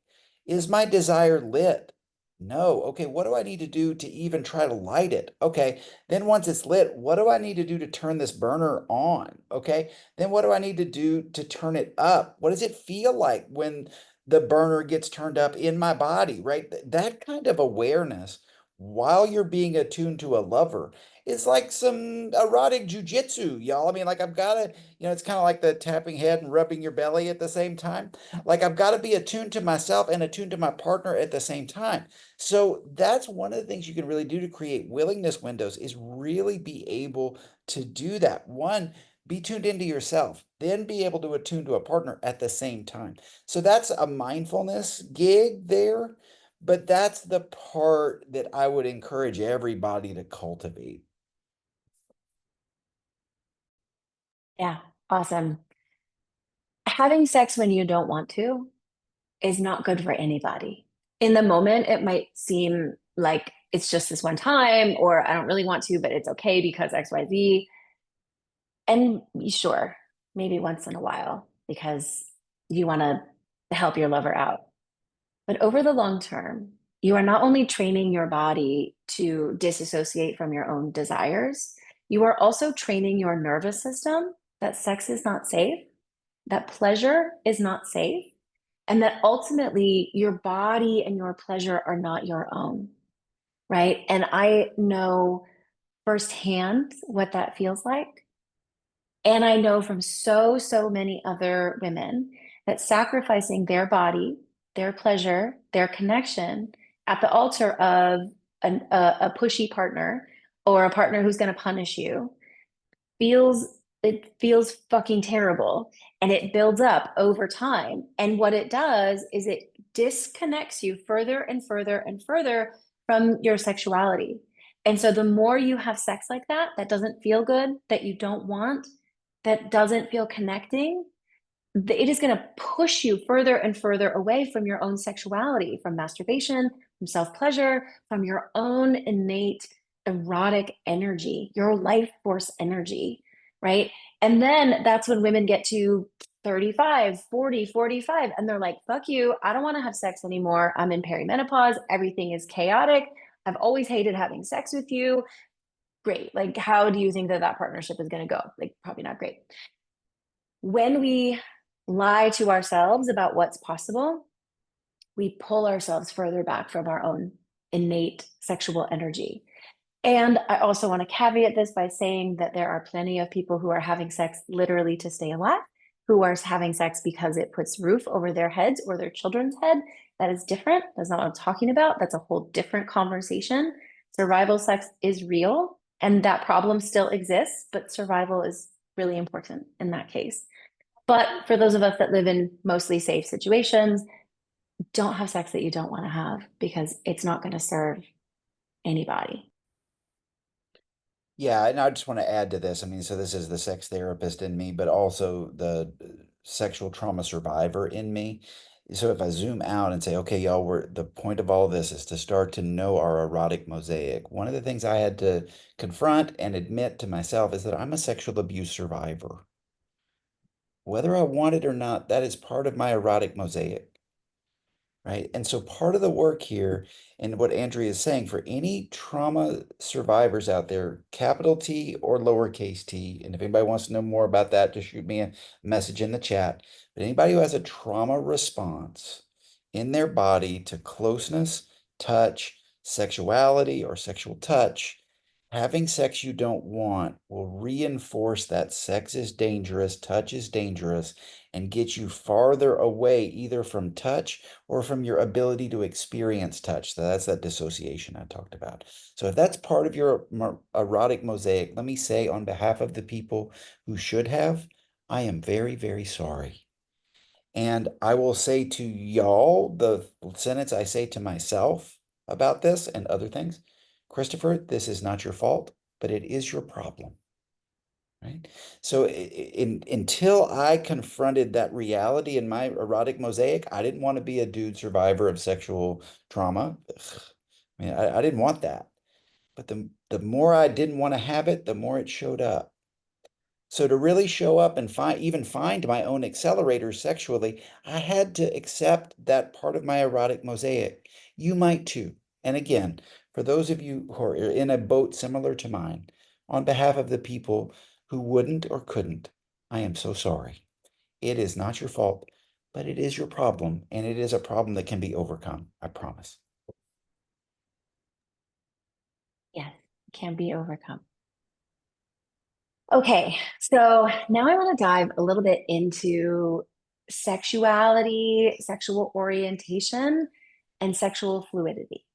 [SPEAKER 2] Is my desire lit? No. Okay, what do I need to do to even try to light it? Okay, then once it's lit, what do I need to do to turn this burner on? Okay, then what do I need to do to turn it up? What does it feel like when the burner gets turned up in my body, right? That kind of awareness while you're being attuned to a lover is like some erotic jujitsu, y'all. I mean, like I've got to, it's kind of like the tapping head and rubbing your belly at the same time. Like I've got to be attuned to myself and attuned to my partner at the same time. So that's one of the things you can really do to create willingness windows is really be able to do that. One, be tuned into yourself, then be able to attune to a partner at the same time. So that's a mindfulness gig there, but that's the part that I would encourage everybody to cultivate.
[SPEAKER 1] Yeah, awesome. Having sex when you don't want to is not good for anybody. In the moment, it might seem like it's just this one time, or I don't really want to, but it's okay because XYZ. And sure, maybe once in a while because you want to help your lover out. But over the long term, you are not only training your body to disassociate from your own desires, you are also training your nervous system that sex is not safe, that pleasure is not safe, and that ultimately your body and your pleasure are not your own, right? And I know firsthand what that feels like. And I know from so many other women that sacrificing their body, their pleasure, their connection at the altar of a pushy partner or a partner who's going to punish you feels it feels fucking terrible, and it builds up over time. And what it does is it disconnects you further and further and further from your sexuality. And so the more you have sex like that, that doesn't feel good, that you don't want, that doesn't feel connecting, it is going to push you further and further away from your own sexuality, from masturbation, from self pleasure, from your own innate erotic energy, your life force energy, right? And then that's when women get to 35, 40, 45, and they're like, fuck you. I don't want to have sex anymore. I'm in perimenopause. Everything is chaotic. I've always hated having sex with you. Great. Like, how do you think that that partnership is going to go? Like, probably not great. When we lie to ourselves about what's possible, we pull ourselves further back from our own innate sexual energy. And I also want to caveat this by saying that there are plenty of people who are having sex literally to stay alive, who are having sex because it puts roof over their heads or their children's head. That is different. That's not what I'm talking about. That's a whole different conversation. Survival sex is real, and that problem still exists, but survival is really important in that case. But for those of us that live in mostly safe situations, don't have sex that you don't want to have, because it's not going to serve anybody.
[SPEAKER 2] Yeah, and I just want to add to this. I mean, so this is the sex therapist in me, but also the sexual trauma survivor in me. So if I zoom out and say, okay, y'all, we're the point of all this is to start to know our erotic mosaic. One of the things I had to confront and admit to myself is that I'm a sexual abuse survivor. Whether I want it or not, that is part of my erotic mosaic. Right. And so part of the work here, and what Andrea is saying, for any trauma survivors out there, capital T or lowercase t, and if anybody wants to know more about that, just shoot me a message in the chat. But anybody who has a trauma response in their body to closeness, touch, sexuality, or sexual touch, having sex you don't want will reinforce that sex is dangerous, touch is dangerous, and get you farther away either from touch or from your ability to experience touch. So that's that dissociation I talked about. So if that's part of your erotic mosaic, let me say on behalf of the people who should have, I am very, very sorry. And I will say to y'all the sentence I say to myself about this and other things. Christopher, this is not your fault, but it is your problem. Right. So until I confronted that reality in my erotic mosaic, I didn't want to be a dude survivor of sexual trauma. Ugh. I mean, I didn't want that. But the more I didn't want to have it, the more it showed up. So to really show up and find my own accelerators sexually, I had to accept that part of my erotic mosaic. You might too. And again, for those of you who are in a boat similar to mine, on behalf of the people who wouldn't or couldn't, I am so sorry. It is not your fault, but it is your problem, and it is a problem that can be overcome. I promise.
[SPEAKER 1] Yes, it can be overcome. Okay, so now I want to dive a little bit into sexuality, sexual orientation, and sexual fluidity.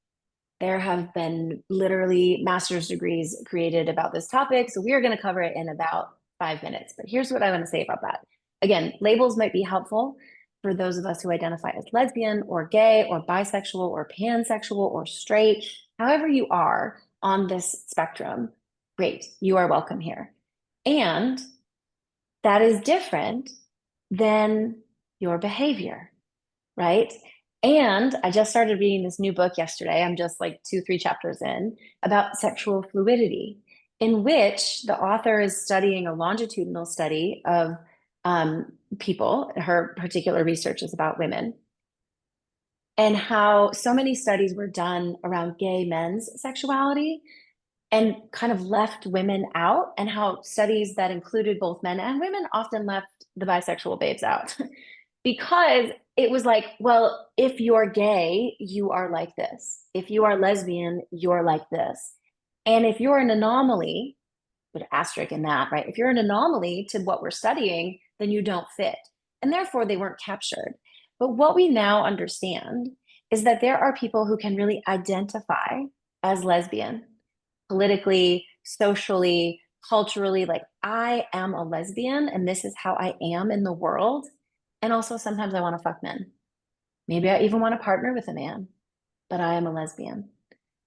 [SPEAKER 1] There have been literally master's degrees created about this topic, so we are going to cover it in about 5 minutes. But here's what I want to say about that. Again, labels might be helpful for those of us who identify as lesbian or gay or bisexual or pansexual or straight, however you are on this spectrum. Great, you are welcome here. And that is different than your behavior, right? And I just started reading this new book yesterday. I'm just like 2, 3 chapters in, about sexual fluidity, in which the author is studying a longitudinal study of people. Her particular research is about women, and how so many studies were done around gay men's sexuality and kind of left women out, and how studies that included both men and women often left the bisexual babes out. Because it was like, well, if you're gay, you are like this. If you are lesbian, you're like this. And if you're an anomaly, put an asterisk in that, right? If you're an anomaly to what we're studying, then you don't fit. And therefore, they weren't captured. But what we now understand is that there are people who can really identify as lesbian, politically, socially, culturally, like I am a lesbian and this is how I am in the world. And also sometimes I want to fuck men. Maybe I even want to partner with a man, but I am a lesbian.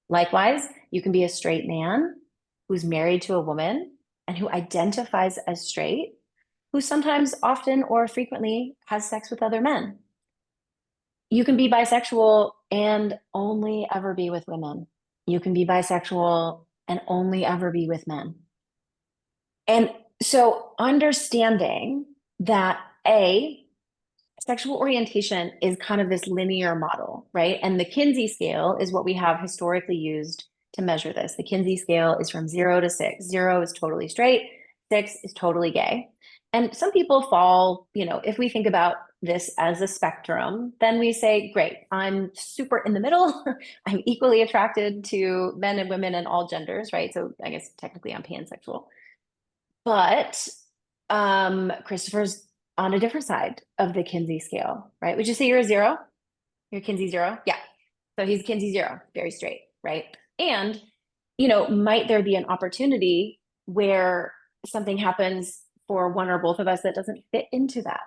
[SPEAKER 1] Likewise, you can be a straight man who's married to a woman and who identifies as straight, who sometimes, often, or frequently has sex with other men. You can be bisexual and only ever be with women. You can be bisexual and only ever be with men. And so understanding that sexual orientation is kind of this linear model, right? And the Kinsey scale is what we have historically used to measure this. The Kinsey scale is from 0 to 6. 0 is totally straight, 6 is totally gay. And some people fall, if we think about this as a spectrum, then we say, great, I'm super in the middle. I'm equally attracted to men and women and all genders, right? So I guess technically I'm pansexual. But Christopher's on a different side of the Kinsey scale, right? Would you say you're a 0? You're Kinsey 0? Yeah. So he's Kinsey 0, very straight, right? And, might there be an opportunity where something happens for one or both of us that doesn't fit into that?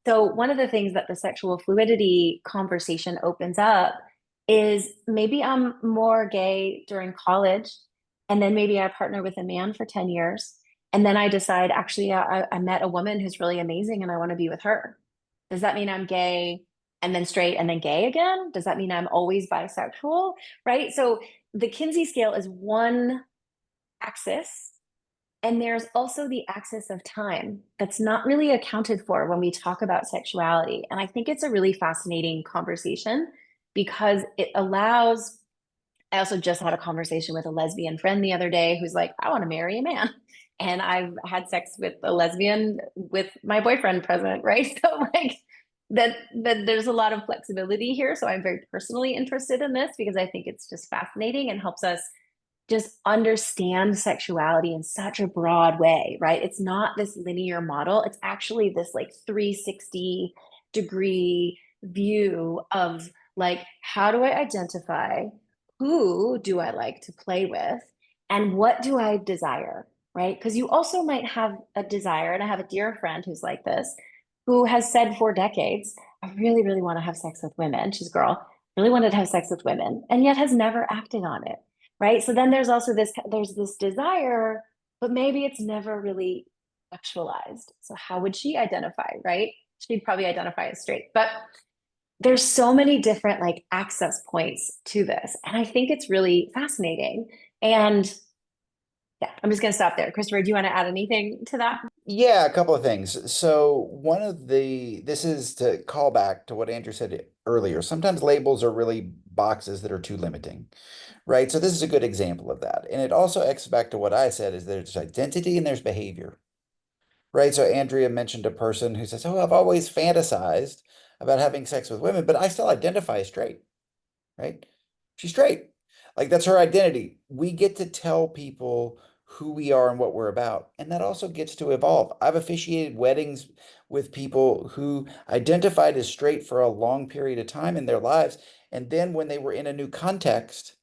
[SPEAKER 1] So one of the things that the sexual fluidity conversation opens up is maybe I'm more gay during college, and then maybe I partner with a man for 10 years. And then I decide, actually, I met a woman who's really amazing and I want to be with her. Does that mean I'm gay and then straight and then gay again? Does that mean I'm always bisexual? Right. So the Kinsey scale is one axis. And there's also the axis of time that's not really accounted for when we talk about sexuality. And I think it's a really fascinating conversation because it allows. I also just had a conversation with a lesbian friend the other day who's like, I want to marry a man. And I've had sex with a lesbian with my boyfriend present, right? So like that there's a lot of flexibility here. So I'm very personally interested in this because I think it's just fascinating and helps us just understand sexuality in such a broad way, right? It's not this linear model. It's actually this like 360-degree view of like, how do I identify? Who do I like to play with? And what do I desire? Right? Because you also might have a desire, and I have a dear friend who's like this, who has said for decades, I really, really want to have sex with women. She's a girl, really wanted to have sex with women, and yet has never acted on it, right? So then there's this desire, but maybe it's never really actualized. So how would she identify, right? She'd probably identify as straight, but there's so many different like access points to this. And I think it's really fascinating. And yeah, I'm just going to stop there. Christopher, do you want to add anything to that?
[SPEAKER 2] Yeah, a couple of things. So this is to call back to what Andrew said earlier. Sometimes labels are really boxes that are too limiting, right? So this is a good example of that. And it also X back to what I said is there's identity and there's behavior, right? So Andrea mentioned a person who says, oh, I've always fantasized about having sex with women, but I still identify as straight, right? She's straight. Like that's her identity. We get to tell people who we are and what we're about. And that also gets to evolve. I've officiated weddings with people who identified as straight for a long period of time in their lives. And then when they were in a new context,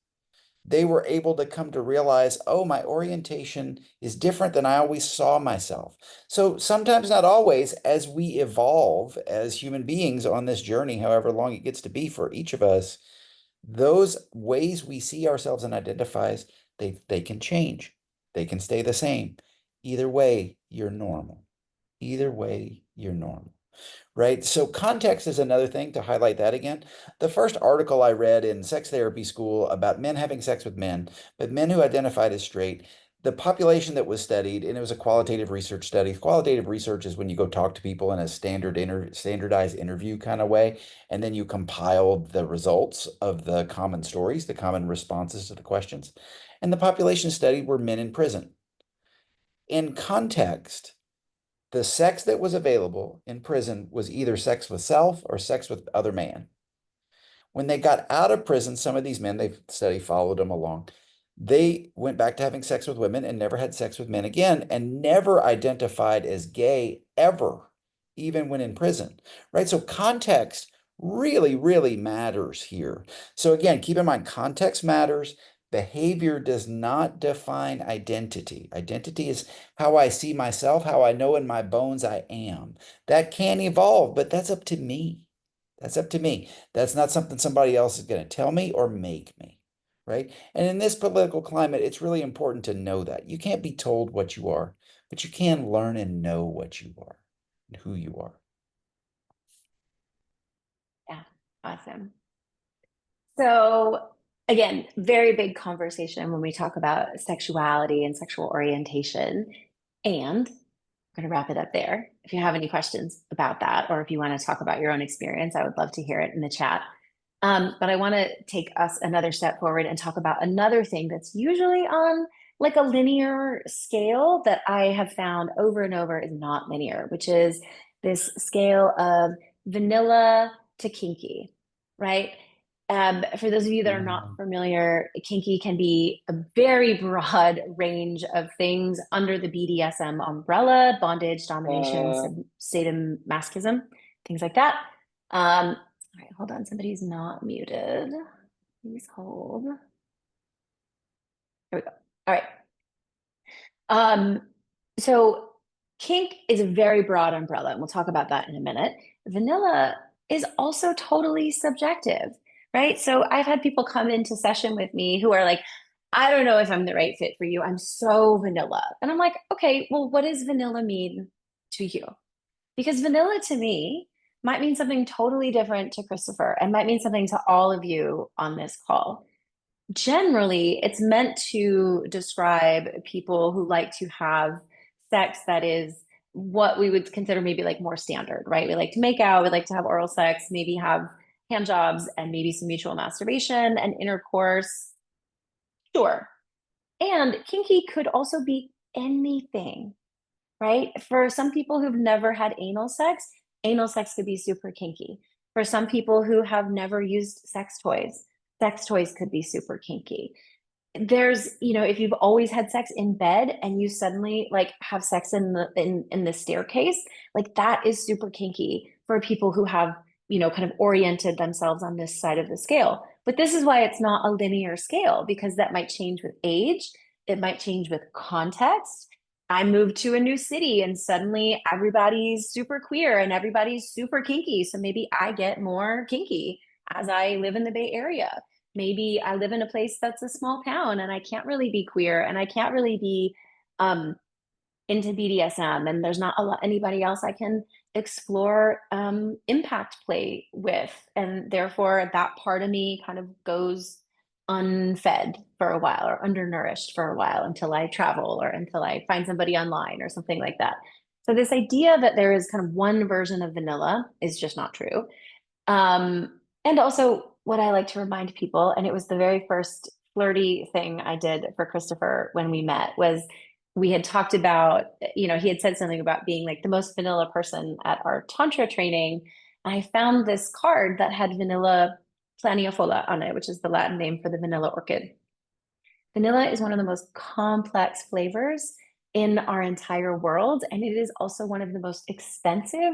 [SPEAKER 2] they were able to come to realize, oh, my orientation is different than I always saw myself. So sometimes, not always, as we evolve as human beings on this journey, however long it gets to be for each of us, those ways we see ourselves and identifies, they can change. They can stay the same. Either way, you're normal. Either way, you're normal, right? So context is another thing to highlight that again. The first article I read in sex therapy school about men having sex with men, but men who identified as straight, the population that was studied, and it was a qualitative research study. Qualitative research is when you go talk to people in a standardized interview kind of way, and then you compile the results of the common stories, the common responses to the questions. And the population studied were men in prison. In context, the sex that was available in prison was either sex with self or sex with other man. When they got out of prison, some of these men, they've study followed them along, they went back to having sex with women and never had sex with men again and never identified as gay ever, even when in prison, right? So context really, really matters here. So again, keep in mind, context matters, Behavior does not define identity. Identity is how I see myself, how I know in my bones I am. That can evolve, but that's up to me. That's up to me. That's not something somebody else is going to tell me or make me, right? And in this political climate, it's really important to know that. You can't be told what you are, but you can learn and know what you are and who you are.
[SPEAKER 1] Yeah, awesome. So again, very big conversation when we talk about sexuality and sexual orientation. And I'm going to wrap it up there. If you have any questions about that, or if you want to talk about your own experience, I would love to hear it in the chat. But I want to take us another step forward and talk about another thing that's usually on like a linear scale that I have found over and over is not linear, which is this scale of vanilla to kinky, right? For those of you that are not
[SPEAKER 2] Mm.
[SPEAKER 1] familiar, kinky can be a very broad range of things under the BDSM umbrella, bondage, domination, sadomasochism, things like that. All right, hold on. Somebody's not muted. Please hold. There we go. All right. Um, so kink is a very broad umbrella, and we'll talk about that in a minute. Vanilla is also totally subjective, right? So I've had people come into session with me who are like, I don't know if I'm the right fit for you. I'm so vanilla. And I'm like, okay, well, what does vanilla mean to you? Because vanilla to me might mean something totally different to Christopher and might mean something to all of you on this call. Generally, it's meant to describe people who like to have sex that is what we would consider maybe like more standard, right? We like to make out, we like to have oral sex, maybe have hand jobs and maybe some mutual masturbation and intercourse. Sure. And kinky could also be anything, right? For some people who've never had anal sex could be super kinky. For some people who have never used sex toys could be super kinky. There's, if you've always had sex in bed and you suddenly like have sex in the staircase, like that is super kinky for people who have, kind of oriented themselves on this side of the scale. But this is why it's not a linear scale because that might change with age, it might change with context. I moved to a new city and suddenly everybody's super queer and everybody's super kinky. So maybe I get more kinky as I live in the Bay Area. Maybe I live in a place that's a small town and I can't really be queer and I can't really be um, into BDSM and there's not a lot anybody else I can explore impact play with. And therefore that part of me kind of goes unfed for a while or undernourished for a while until I travel or until I find somebody online or something like that. So this idea that there is kind of one version of vanilla is just not true. And also, what I like to remind people, and it was the very first flirty thing I did for Christopher when we met, was we had talked about, he had said something about being like the most vanilla person at our Tantra training. I found this card that had vanilla planifolia on it, which is the Latin name for the vanilla orchid. Vanilla is one of the most complex flavors in our entire world, and it is also one of the most expensive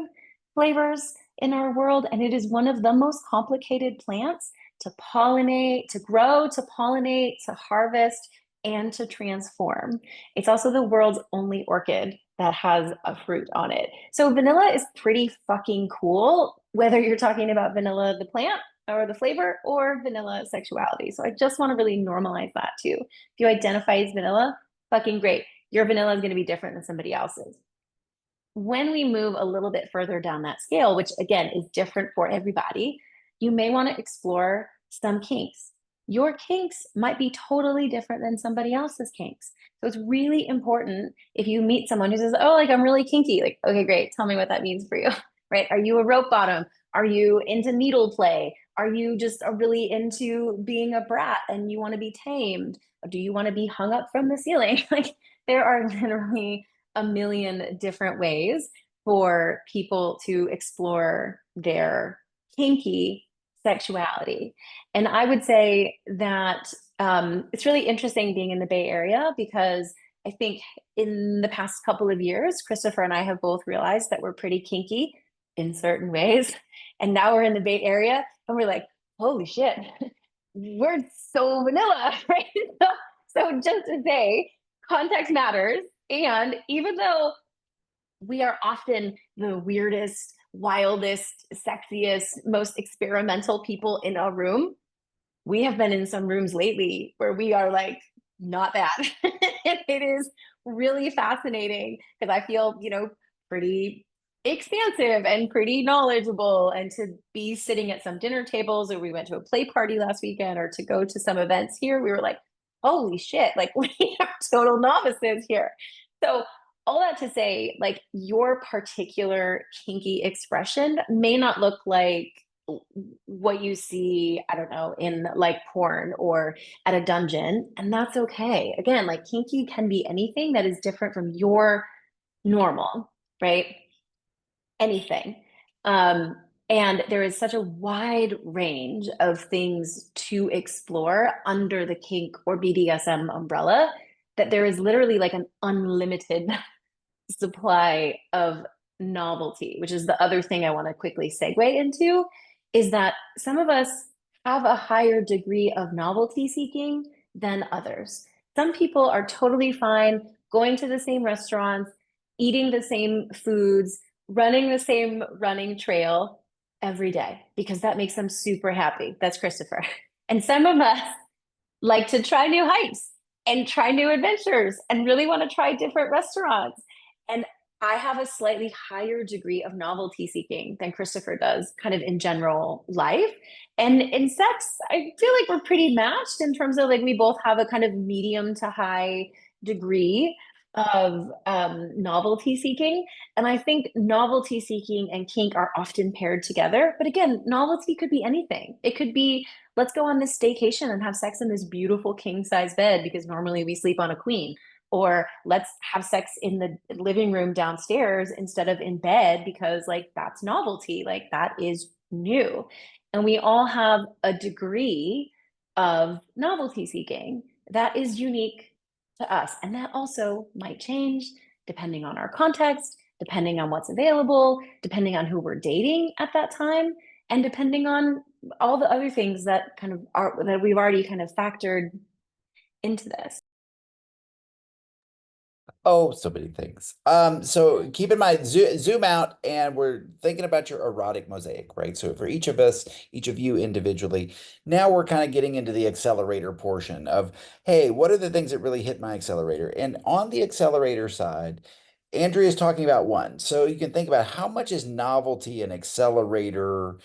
[SPEAKER 1] flavors in our world, and it is one of the most complicated plants to pollinate, to grow, to pollinate, to harvest, and to transform. It's also the world's only orchid that has a fruit on it. So vanilla is pretty fucking cool, whether you're talking about vanilla the plant or the flavor or vanilla sexuality. So I just want to really normalize that too. If you identify as vanilla, fucking great. Your vanilla is going to be different than somebody else's. When we move a little bit further down that scale, which again is different for everybody, you may want to explore some kinks. Your kinks might be totally different than somebody else's kinks. So it's really important if you meet someone who says, oh, like I'm really kinky, like, okay, great. Tell me what that means for you, right? Are you a rope bottom? Are you into needle play? Are you just really into being a brat and you want to be tamed? Or do you want to be hung up from the ceiling? Like there are literally a million different ways for people to explore their kinky sexuality. And I would say that it's really interesting being in the Bay Area because I think in the past couple of years, Christopher and I have both realized that we're pretty kinky in certain ways. And now we're in the Bay Area and we're like, holy shit, we're so vanilla, right? So just to say, context matters. And even though we are often the weirdest, wildest, sexiest, most experimental people in a room, we have been in some rooms lately where we are like, not that. It is really fascinating because I feel, pretty expansive and pretty knowledgeable. And to be sitting at some dinner tables, or we went to a play party last weekend, or to go to some events here, we were like, holy shit, like we are total novices here. So, all that to say, like your particular kinky expression may not look like what you see, I don't know, in like porn or at a dungeon. And that's okay. Again, like kinky can be anything that is different from your normal, right? Anything. And there is such a wide range of things to explore under the kink or BDSM umbrella that there is literally like an unlimited supply of novelty, which is the other thing I want to quickly segue into, is that some of us have a higher degree of novelty seeking than others. Some people are totally fine going to the same restaurants, eating the same foods, running the same running trail every day because that makes them super happy. That's Christopher. And some of us like to try new hikes and try new adventures and really want to try different restaurants. And I have a slightly higher degree of novelty seeking than Christopher does, kind of in general life. And in sex, I feel like we're pretty matched in terms of like we both have a kind of medium to high degree of novelty seeking. And I think novelty seeking and kink are often paired together. But again, novelty could be anything. It could be, let's go on this staycation and have sex in this beautiful king size bed because normally we sleep on a queen. Or let's have sex in the living room downstairs instead of in bed because, like, that's novelty. Like, that is new. And we all have a degree of novelty seeking that is unique to us. And that also might change depending on our context, depending on what's available, depending on who we're dating at that time, and depending on all the other things that kind of are that we've already kind of factored into this.
[SPEAKER 2] Oh, so many things. So keep in mind, zoom out, and we're thinking about your erotic mosaic, right? So for each of us, each of you individually, now we're kind of getting into the accelerator portion of, hey, what are the things that really hit my accelerator? And on the accelerator side, Andrea is talking about one. So you can think about how much is novelty an accelerator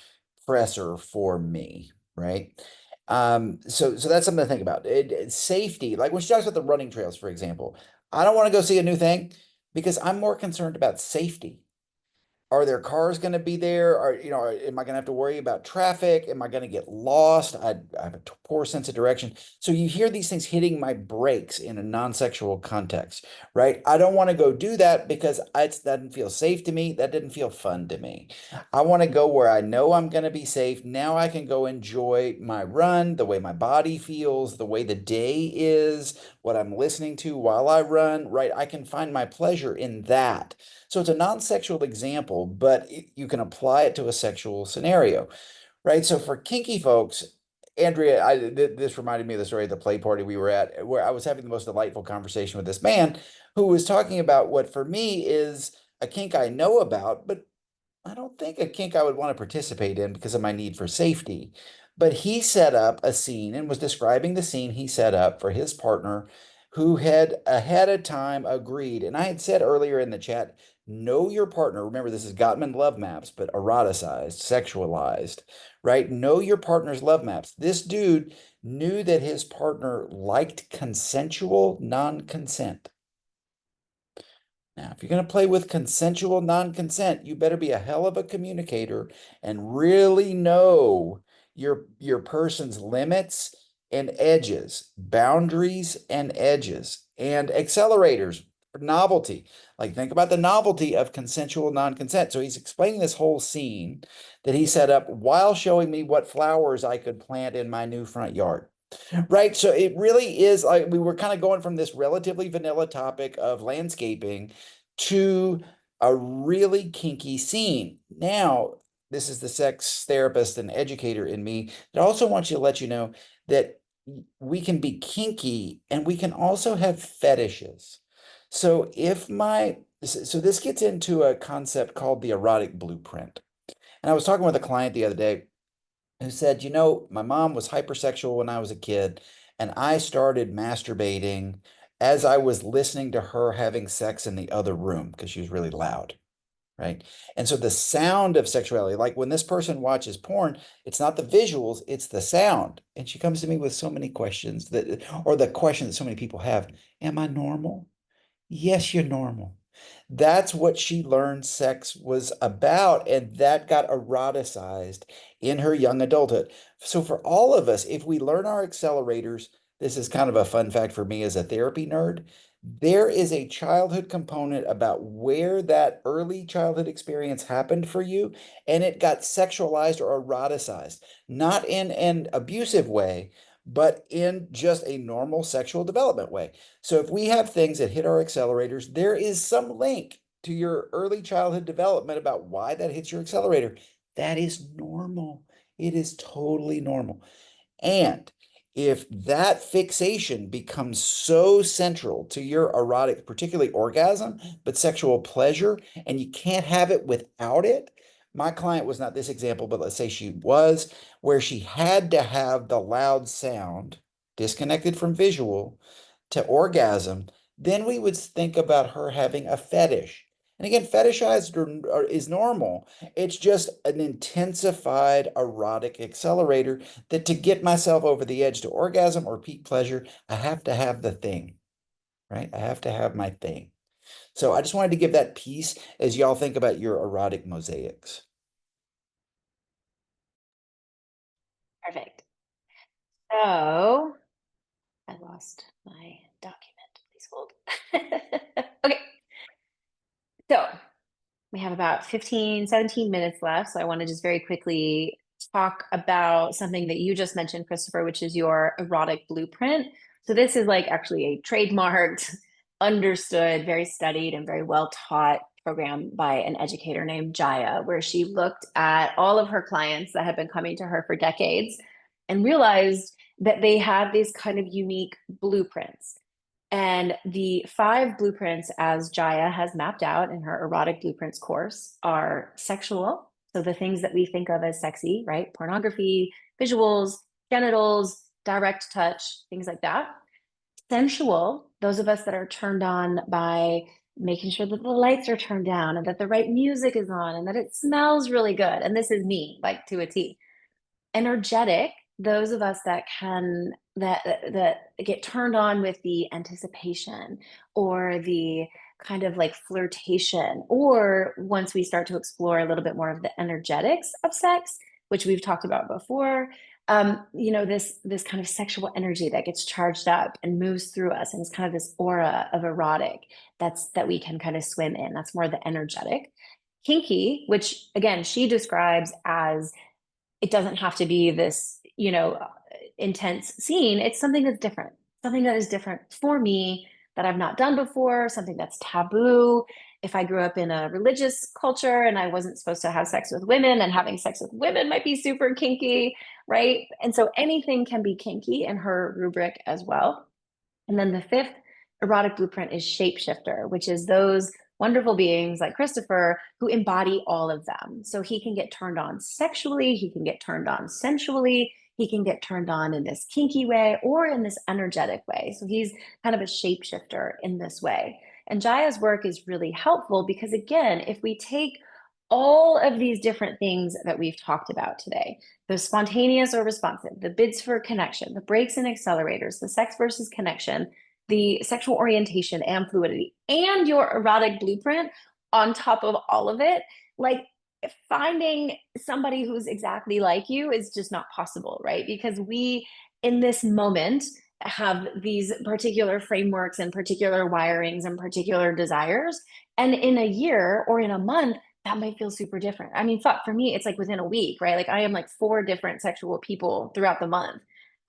[SPEAKER 2] pressor for me, right? So that's something to think about. Safety, like when she talks about the running trails, for example. I don't want to go see a new thing because I'm more concerned about safety. Are there cars going to be there? Am I going to have to worry about traffic? Am I going to get lost? I have a poor sense of direction. So you hear these things hitting my brakes in a non-sexual context, right? I don't want to go do that because it doesn't feel safe to me. That didn't feel fun to me. I want to go where I know I'm going to be safe. Now I can go enjoy my run, the way my body feels, the way the day is, what I'm listening to while I run, right? I can find my pleasure in that. So it's a non-sexual example, but you can apply it to a sexual scenario, right? So for kinky folks, Andrea, this reminded me of the story of the play party we were at, where I was having the most delightful conversation with this man who was talking about what for me is a kink I know about, but I don't think a kink I would want to participate in because of my need for safety. But he set up a scene and was describing the scene he set up for his partner who had ahead of time agreed. And I had said earlier in the chat, know your partner. Remember, this is Gottman love maps, but eroticized, sexualized, right? Know your partner's love maps. This dude knew that his partner liked consensual non-consent. Now, if you're going to play with consensual non-consent, you better be a hell of a communicator and really know your person's limits and edges, boundaries and edges, and accelerators for novelty. Like think about the novelty of consensual non-consent. So he's explaining this whole scene that he set up while showing me what flowers I could plant in my new front yard. Right. So it really is like we were kind of going from this relatively vanilla topic of landscaping to a really kinky scene. Now, this is the sex therapist and educator in me that also wants you to let you know that we can be kinky and we can also have fetishes. So so this gets into a concept called the erotic blueprint. And I was talking with a client the other day who said, my mom was hypersexual when I was a kid, and I started masturbating as I was listening to her having sex in the other room because she was really loud. Right. And so the sound of sexuality, like when this person watches porn, it's not the visuals, it's the sound. And she comes to me with so many questions or the question that so many people have, am I normal? Yes, you're normal. That's what she learned sex was about, and that got eroticized in her young adulthood. So, for all of us, if we learn our accelerators, this is kind of a fun fact for me as a therapy nerd. There is a childhood component about where that early childhood experience happened for you, and it got sexualized or eroticized, not in an abusive way, but in just a normal sexual development way. So if we have things that hit our accelerators, there is some link to your early childhood development about why that hits your accelerator. That is normal. It is totally normal. And if that fixation becomes so central to your erotic, particularly orgasm, but sexual pleasure, and you can't have it without it, my client was not this example, but let's say she was, where she had to have the loud sound disconnected from visual to orgasm, then we would think about her having a fetish. And again, fetishized is normal. It's just an intensified erotic accelerator that to get myself over the edge to orgasm or peak pleasure, I have to have the thing, right? I have to have my thing. So I just wanted to give that piece as y'all think about your erotic mosaics.
[SPEAKER 1] Perfect. So I lost my document. Please hold. Okay. So we have about 15, 17 minutes left. So I want to just very quickly talk about something that you just mentioned, Christopher, which is your erotic blueprint. So this is like actually a trademarked, understood, very studied, and very well taught program by an educator named Jaya, where she looked at all of her clients that had been coming to her for decades and realized that they had these kind of unique blueprints. And the 5 blueprints, as Jaya has mapped out in her erotic blueprints course, are sexual. So the things that we think of as sexy, right? Pornography, visuals, genitals, direct touch, things like that. Sensual, those of us that are turned on by making sure that the lights are turned down and that the right music is on and that it smells really good. And this is me, like to a T. Energetic, those of us that can that get turned on with the anticipation or the kind of like flirtation, or once we start to explore a little bit more of the energetics of sex, which we've talked about before, this kind of sexual energy that gets charged up and moves through us, and it's kind of this aura of erotic that we can kind of swim in. That's more the energetic. Kinky, which again she describes as it doesn't have to be this, intense scene. It's something that's different, something that is different for me that I've not done before, something that's taboo. If I grew up in a religious culture and I wasn't supposed to have sex with women, and having sex with women might be super kinky, right? And so anything can be kinky in her rubric as well. And then the 5th erotic blueprint is shapeshifter, which is those wonderful beings like Christopher who embody all of them. So he can get turned on sexually, he can get turned on sensually, he can get turned on in this kinky way or in this energetic way. So he's kind of a shapeshifter in this way. And Jaya's work is really helpful because, again, if we take all of these different things that we've talked about today, the spontaneous or responsive, the bids for connection, the brakes and accelerators, the sex versus connection, the sexual orientation and fluidity, and your erotic blueprint on top of all of it, like finding somebody who's exactly like you is just not possible, right? Because we, in this moment, have these particular frameworks and particular wirings and particular desires. And in a year or in a month, that might feel super different. I mean, fuck, for me, it's like within a week, right? Like I am like 4 different sexual people throughout the month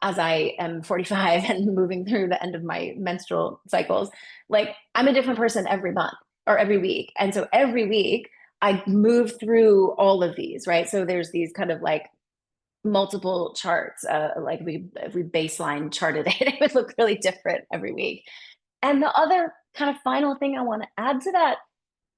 [SPEAKER 1] as I am 45 and moving through the end of my menstrual cycles. Like I'm a different person every month or every week. And so every week I moved through all of these, right? So there's these kind of like multiple charts. Like if we baseline charted it, it would look really different every week. And the other kind of final thing I want to add to that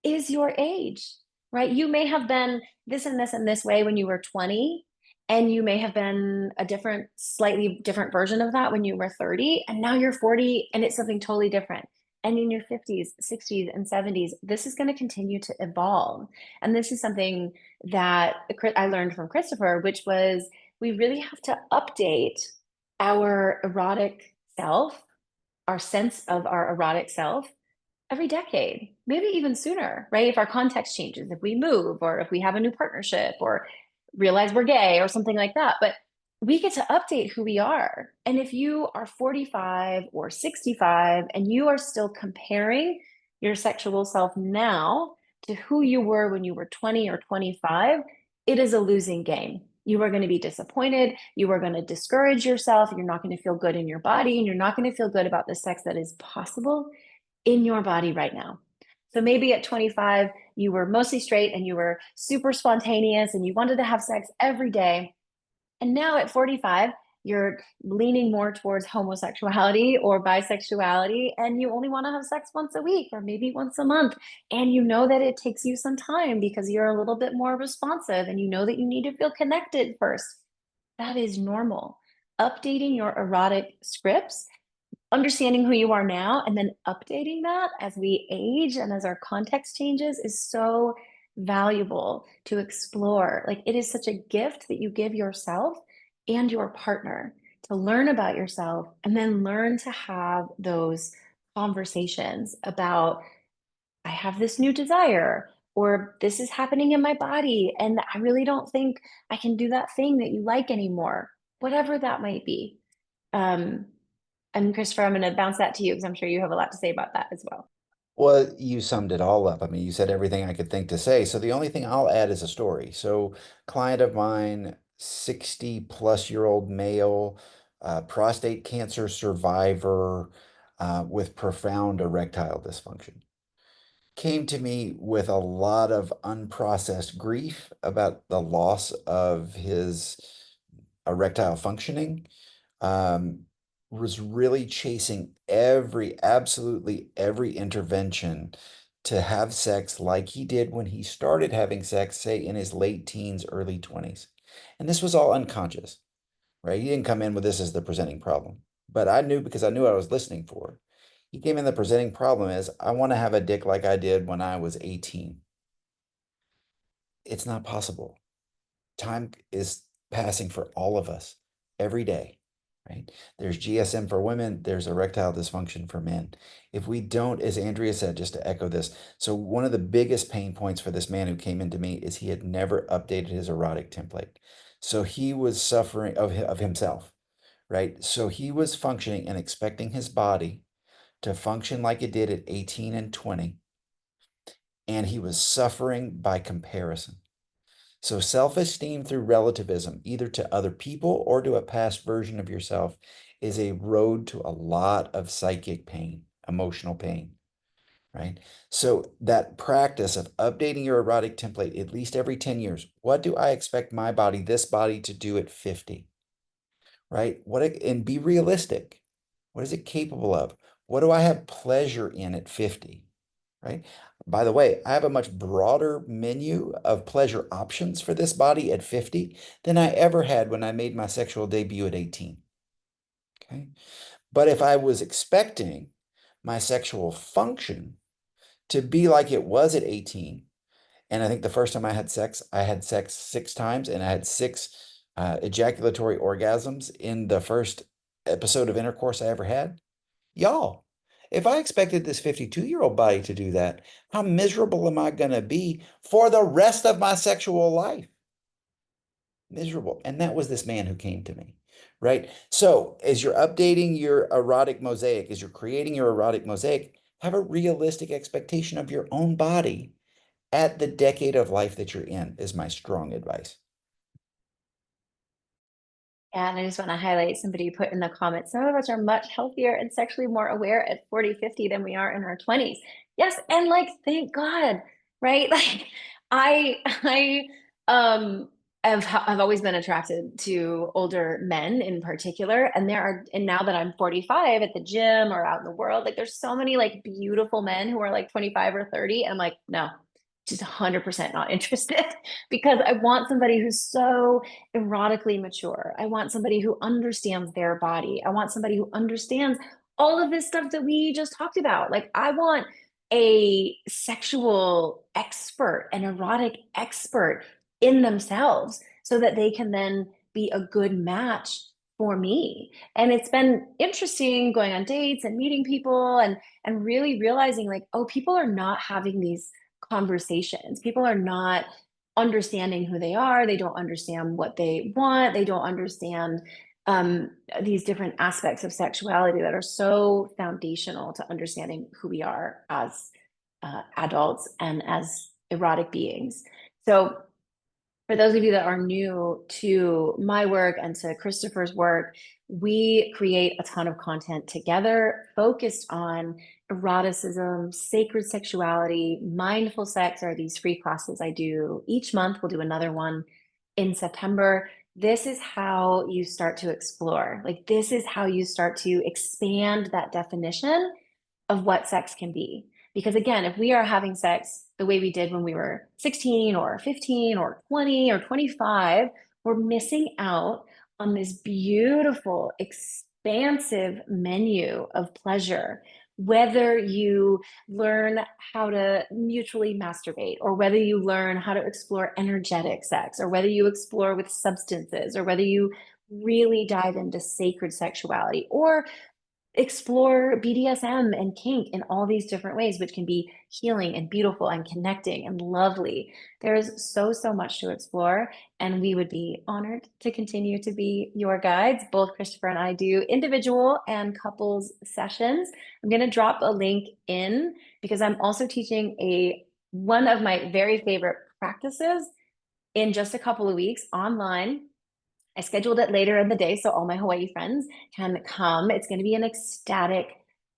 [SPEAKER 1] is your age, right? You may have been this and this and this way when you were 20, and you may have been a different, slightly different version of that when you were 30, and now you're 40 and it's something totally different. And in your 50s, 60s, and 70s, this is going to continue to evolve. And this is something that I learned from Christopher, which was we really have to update our erotic self, our sense of our erotic self every decade, maybe even sooner, right? If our context changes, if we move, or if we have a new partnership, or realize we're gay, or something like that. But we get to update who we are. And if you are 45 or 65 and you are still comparing your sexual self now to who you were when you were 20 or 25, it is a losing game. You are going to be disappointed. You are going to discourage yourself. You're not going to feel good in your body, and you're not going to feel good about the sex that is possible in your body right now. So maybe at 25, you were mostly straight and you were super spontaneous and you wanted to have sex every day. And now at 45, you're leaning more towards homosexuality or bisexuality, and you only want to have sex once a week or maybe once a month. And you know that it takes you some time because you're a little bit more responsive and you know that you need to feel connected first. That is normal. Updating your erotic scripts, understanding who you are now and then updating that as we age and as our context changes is so valuable to explore. Like it is such a gift that you give yourself and your partner to learn about yourself and then learn to have those conversations about, I have this new desire, or this is happening in my body and I really don't think I can do that thing that you like anymore, whatever that might be. um, and Christopher, I'm going to bounce that to you because I'm sure you have a lot to say about that as well.
[SPEAKER 2] Well, you summed it all up. I mean, you said everything I could think to say. So the only thing I'll add is a story. So, client of mine, 60 plus year old male, prostate cancer survivor, with profound erectile dysfunction, came to me with a lot of unprocessed grief about the loss of his erectile functioning. um, was really chasing absolutely every intervention to have sex like he did when he started having sex, say in his late teens, early 20s. And this was all unconscious, right? He didn't come in with this as the presenting problem, but I knew because I knew what I was listening for. He came in the presenting problem is, I want to have a dick like I did when I was 18. It's not possible. Time is passing for all of us every day, right? There's GSM for women, there's erectile dysfunction for men. If we don't, as Andrea said, just to echo this, so one of the biggest pain points for this man who came into me is he had never updated his erotic template. So he was suffering of himself, right? So he was functioning and expecting his body to function like it did at 18 and 20, and he was suffering by comparison. So, self esteem through relativism, either to other people or to a past version of yourself, is a road to a lot of psychic pain, emotional pain, right? So, that practice of updating your erotic template at least every 10 years. What do I expect my body, this body, to do at 50, right? And be realistic. What is it capable of? What do I have pleasure in at 50? Right? By the way, I have a much broader menu of pleasure options for this body at 50 than I ever had when I made my sexual debut at 18. Okay. But if I was expecting my sexual function to be like it was at 18, and I think the first time I had sex 6 times, and I had six ejaculatory orgasms in the first episode of intercourse I ever had. Y'all, if I expected this 52-year-old body to do that, how miserable am I going to be for the rest of my sexual life? Miserable. And that was this man who came to me, right? So, as you're updating your erotic mosaic, as you're creating your erotic mosaic, have a realistic expectation of your own body at the decade of life that you're in, is my strong advice.
[SPEAKER 1] And I just want to highlight somebody put in the comments, some of us are much healthier and sexually more aware at 40, 50 than we are in our 20s. Yes, and like, thank God, right? Like, I um have always been attracted to older men in particular. And now that I'm 45 at the gym or out in the world, like there's so many like beautiful men who are like 25 or 30. And I'm like, no, just 100% not interested because I want somebody who's so erotically mature. I want somebody who understands their body. I want somebody who understands all of this stuff that we just talked about. Like I want a sexual expert, an erotic expert in themselves so that they can then be a good match for me. And it's been interesting going on dates and meeting people and really realizing like, oh, people are not having these conversations. People are not understanding who they are. They don't understand what they want. They don't understand um, these different aspects of sexuality that are so foundational to understanding who we are as adults and as erotic beings. So, for those of you that are new to my work and to Christopher's work, we create a ton of content together focused on eroticism, sacred sexuality, mindful sex are these free classes I do each month. We'll do another one in September. This is how you start to explore. Like, this is how you start to expand that definition of what sex can be. Because again, if we are having sex the way we did when we were 16 or 15 or 20 or 25, we're missing out on this beautiful, expansive menu of pleasure. Whether you learn how to mutually masturbate, or whether you learn how to explore energetic sex, or whether you explore with substances, or whether you really dive into sacred sexuality, or explore BDSM and kink in all these different ways, which can be healing and beautiful and connecting and lovely. There is so, so much to explore, and we would be honored to continue to be your guides. Both Christopher and I do individual and couples sessions. I'm going to drop a link in because I'm also teaching one of my very favorite practices in just a couple of weeks online. I scheduled it later in the day so all my Hawaii friends can come. It's going to be an ecstatic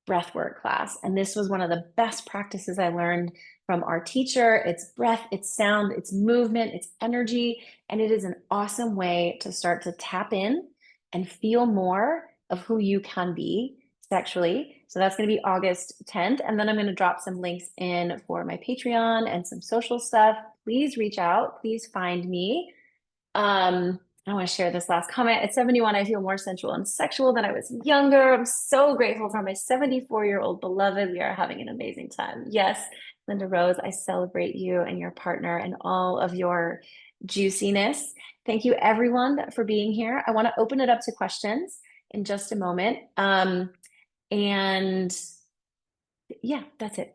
[SPEAKER 1] breathwork class. And this was one of the best practices I learned from our teacher. It's breath, it's sound, it's movement, it's energy. And it is an awesome way to start to tap in and feel more of who you can be sexually. So that's going to be August 10th. And then I'm going to drop some links in for my Patreon and some social stuff. Please reach out. Please find me. I want to share this last comment. At 71, I feel more sensual and sexual than I was younger. I'm so grateful for my 74-year-old beloved. We are having an amazing time. Yes, Linda Rose, I celebrate you and your partner and all of your juiciness. Thank you, everyone, for being here. I want to open it up to questions in just a moment. And yeah, that's it.